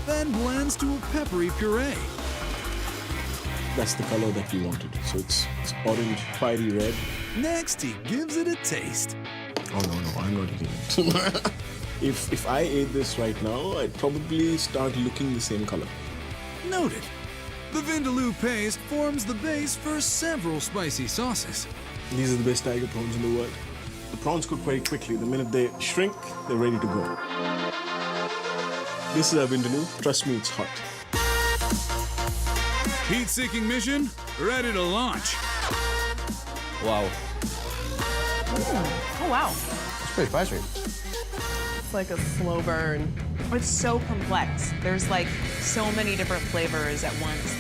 then blends to a peppery puree. That's the color that we wanted. So it's orange, fiery red. Next, he gives it a taste. Oh, no, I'm not eating it. If I ate this right now, I'd probably start looking the same color. Noted. The Vindaloo paste forms the base for several spicy sauces. These are the best tiger prawns in the world. The prawns cook very quickly. The minute they shrink, they're ready to go. This is our Vindaloo. Trust me, it's hot. Heat-seeking mission, ready to launch. Wow. Oh, wow. It's pretty spicy. It's like a slow burn. It's so complex. There's like so many different flavors at once.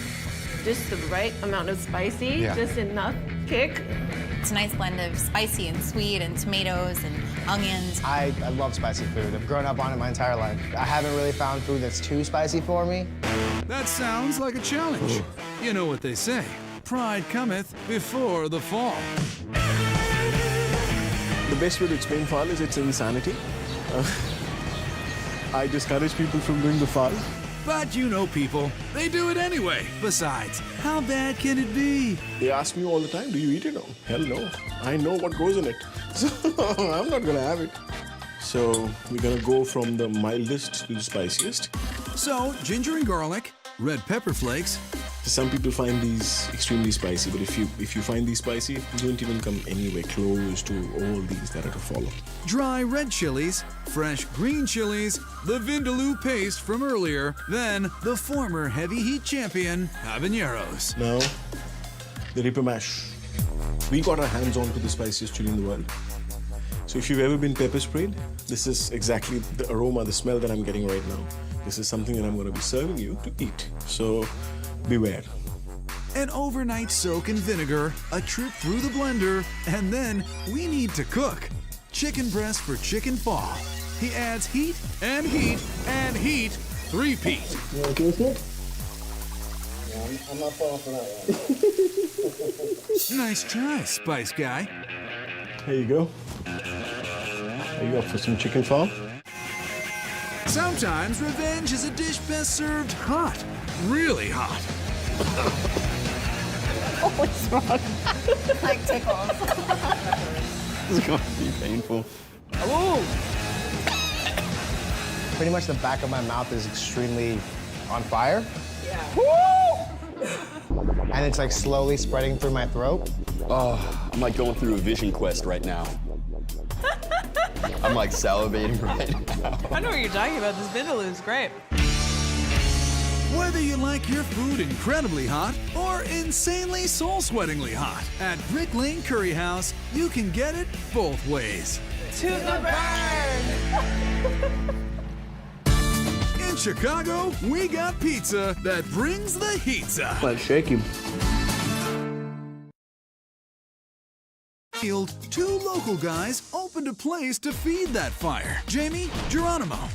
just the right amount of spicy, Yeah. just enough kick. It's a nice blend of spicy and sweet and tomatoes and onions. I love spicy food. I've grown up on it my entire life. I haven't really found food that's too spicy for me. That sounds like a challenge. You know what they say, pride cometh before the fall. The best way to explain fal is it's insanity. I discourage people from doing the fal. But you know people, they do it anyway. Besides, how bad can it be? They ask me all the time, do you eat it? Oh, hell no. I know what goes in it. So I'm not gonna have it. So we're gonna go from the mildest to the spiciest. So, ginger and garlic, red pepper flakes. Some people find these extremely spicy, but if you find these spicy, you don't even come anywhere close to all these that are to follow. Dry red chilies, fresh green chilies, the vindaloo paste from earlier, then the former heavy heat champion, habaneros. Now, the ripper mash. We got our hands on to the spiciest chili in the world. So if you've ever been pepper sprayed, this is exactly the aroma, the smell that I'm getting right now. This is something that I'm going to be serving you to eat. So beware. An overnight soak in vinegar, a trip through the blender, and then we need to cook. Chicken breast for chicken fall. He adds heat and heat and heat, three-peat. You want to taste it? Yeah, I'm not falling for that one. Nice try, Spice Guy. Here you go. Are you up for some chicken fal? Sometimes revenge is a dish best served hot, really hot. What's wrong? Like tickles. This is going to be painful. Ooh. Pretty much the back of my mouth is extremely on fire. Yeah. Woo! And it's like slowly spreading through my throat. Oh, I'm like going through a vision quest right now. I'm like salivating right now. I know what you're talking about. This vindaloo is great. Whether you like your food incredibly hot or insanely soul-sweatingly hot, at Brick Lane Curry House, you can get it both ways. To the burn! In Chicago, we got pizza that brings the heatza. Let's shake him. Two local guys opened a place to feed that fire. Jamie, Geronimo.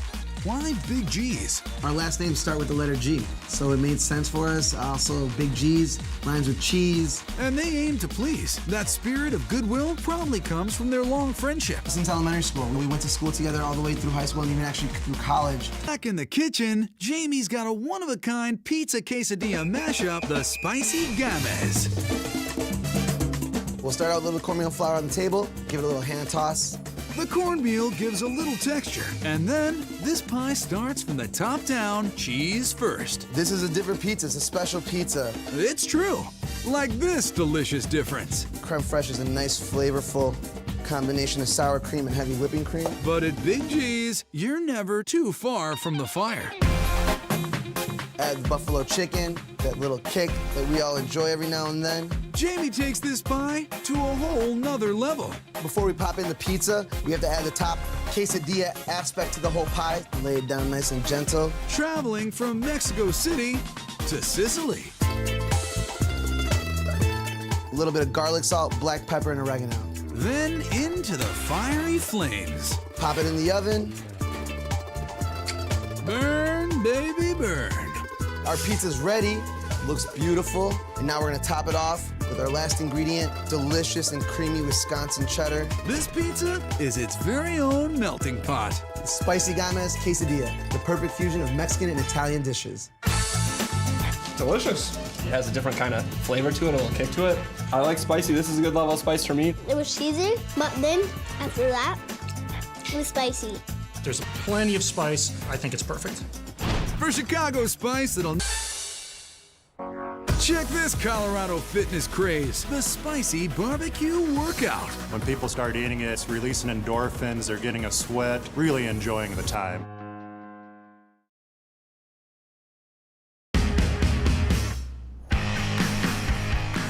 Why Big G's? Our last names start with the letter G, so it made sense for us. Also, Big G's rhymes with cheese. And they aim to please. That spirit of goodwill probably comes from their long friendship. Since elementary school, we went to school together all the way through high school and even actually through college. Back in the kitchen, Jamie's got a one-of-a-kind pizza quesadilla mashup, the Spicy Games. We'll start out with a little cornmeal flour on the table, give it a little hand toss. The cornmeal gives a little texture, and then this pie starts from the top down, cheese first. This is a different pizza, it's a special pizza. It's true. Like this delicious difference. Creme fraiche is a nice, flavorful combination of sour cream and heavy whipping cream. But at Big G's, you're never too far from the fire. Add buffalo chicken, that little kick that we all enjoy every now and then. Jamie takes this pie to a whole nother level. Before we pop in the pizza, we have to add the top quesadilla aspect to the whole pie. Lay it down nice and gentle. Traveling from Mexico City to Sicily. A little bit of garlic salt, black pepper, and oregano. Then into the fiery flames. Pop it in the oven. Burn, baby, burn. Our pizza's ready, looks beautiful, and now we're gonna top it off with our last ingredient, delicious and creamy Wisconsin cheddar. This pizza is its very own melting pot. Spicy Games Quesadilla, the perfect fusion of Mexican and Italian dishes. Delicious. It has a different kind of flavor to it, a little kick to it. I like spicy. This is a good level of spice for me. It was cheesy, but then after that, it was spicy. There's plenty of spice. I think it's perfect. For Chicago spice that'll... Check this Colorado fitness craze, the Spicy Barbecue Workout. When people start eating it, it's releasing endorphins, they're getting a sweat, really enjoying the time.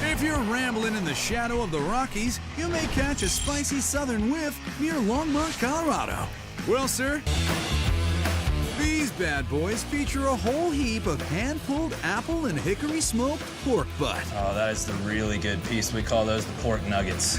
If you're rambling in the shadow of the Rockies, you may catch a spicy southern whiff near Longmont, Colorado. Well, sir, these bad boys feature a whole heap of hand-pulled apple and hickory smoked pork butt. Oh, that is the really good piece. We call those the pork nuggets.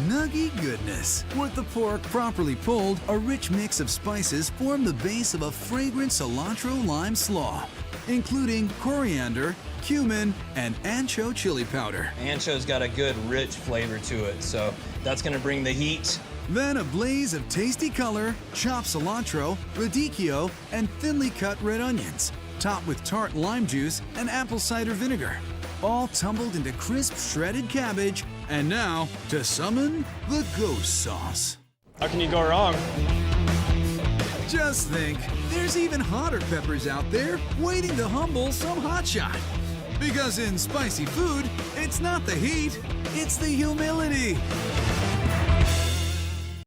Nuggy goodness. With the pork properly pulled, a rich mix of spices form the base of a fragrant cilantro lime slaw, including coriander, cumin, and ancho chili powder. Ancho's got a good, rich flavor to it, so that's gonna bring the heat. Then a blaze of tasty color, chopped cilantro, radicchio, and thinly cut red onions, topped with tart lime juice and apple cider vinegar, all tumbled into crisp shredded cabbage, and now to summon the ghost sauce. How can you go wrong? Just think, there's even hotter peppers out there waiting to humble some hotshot. Because in spicy food, it's not the heat, it's the humility.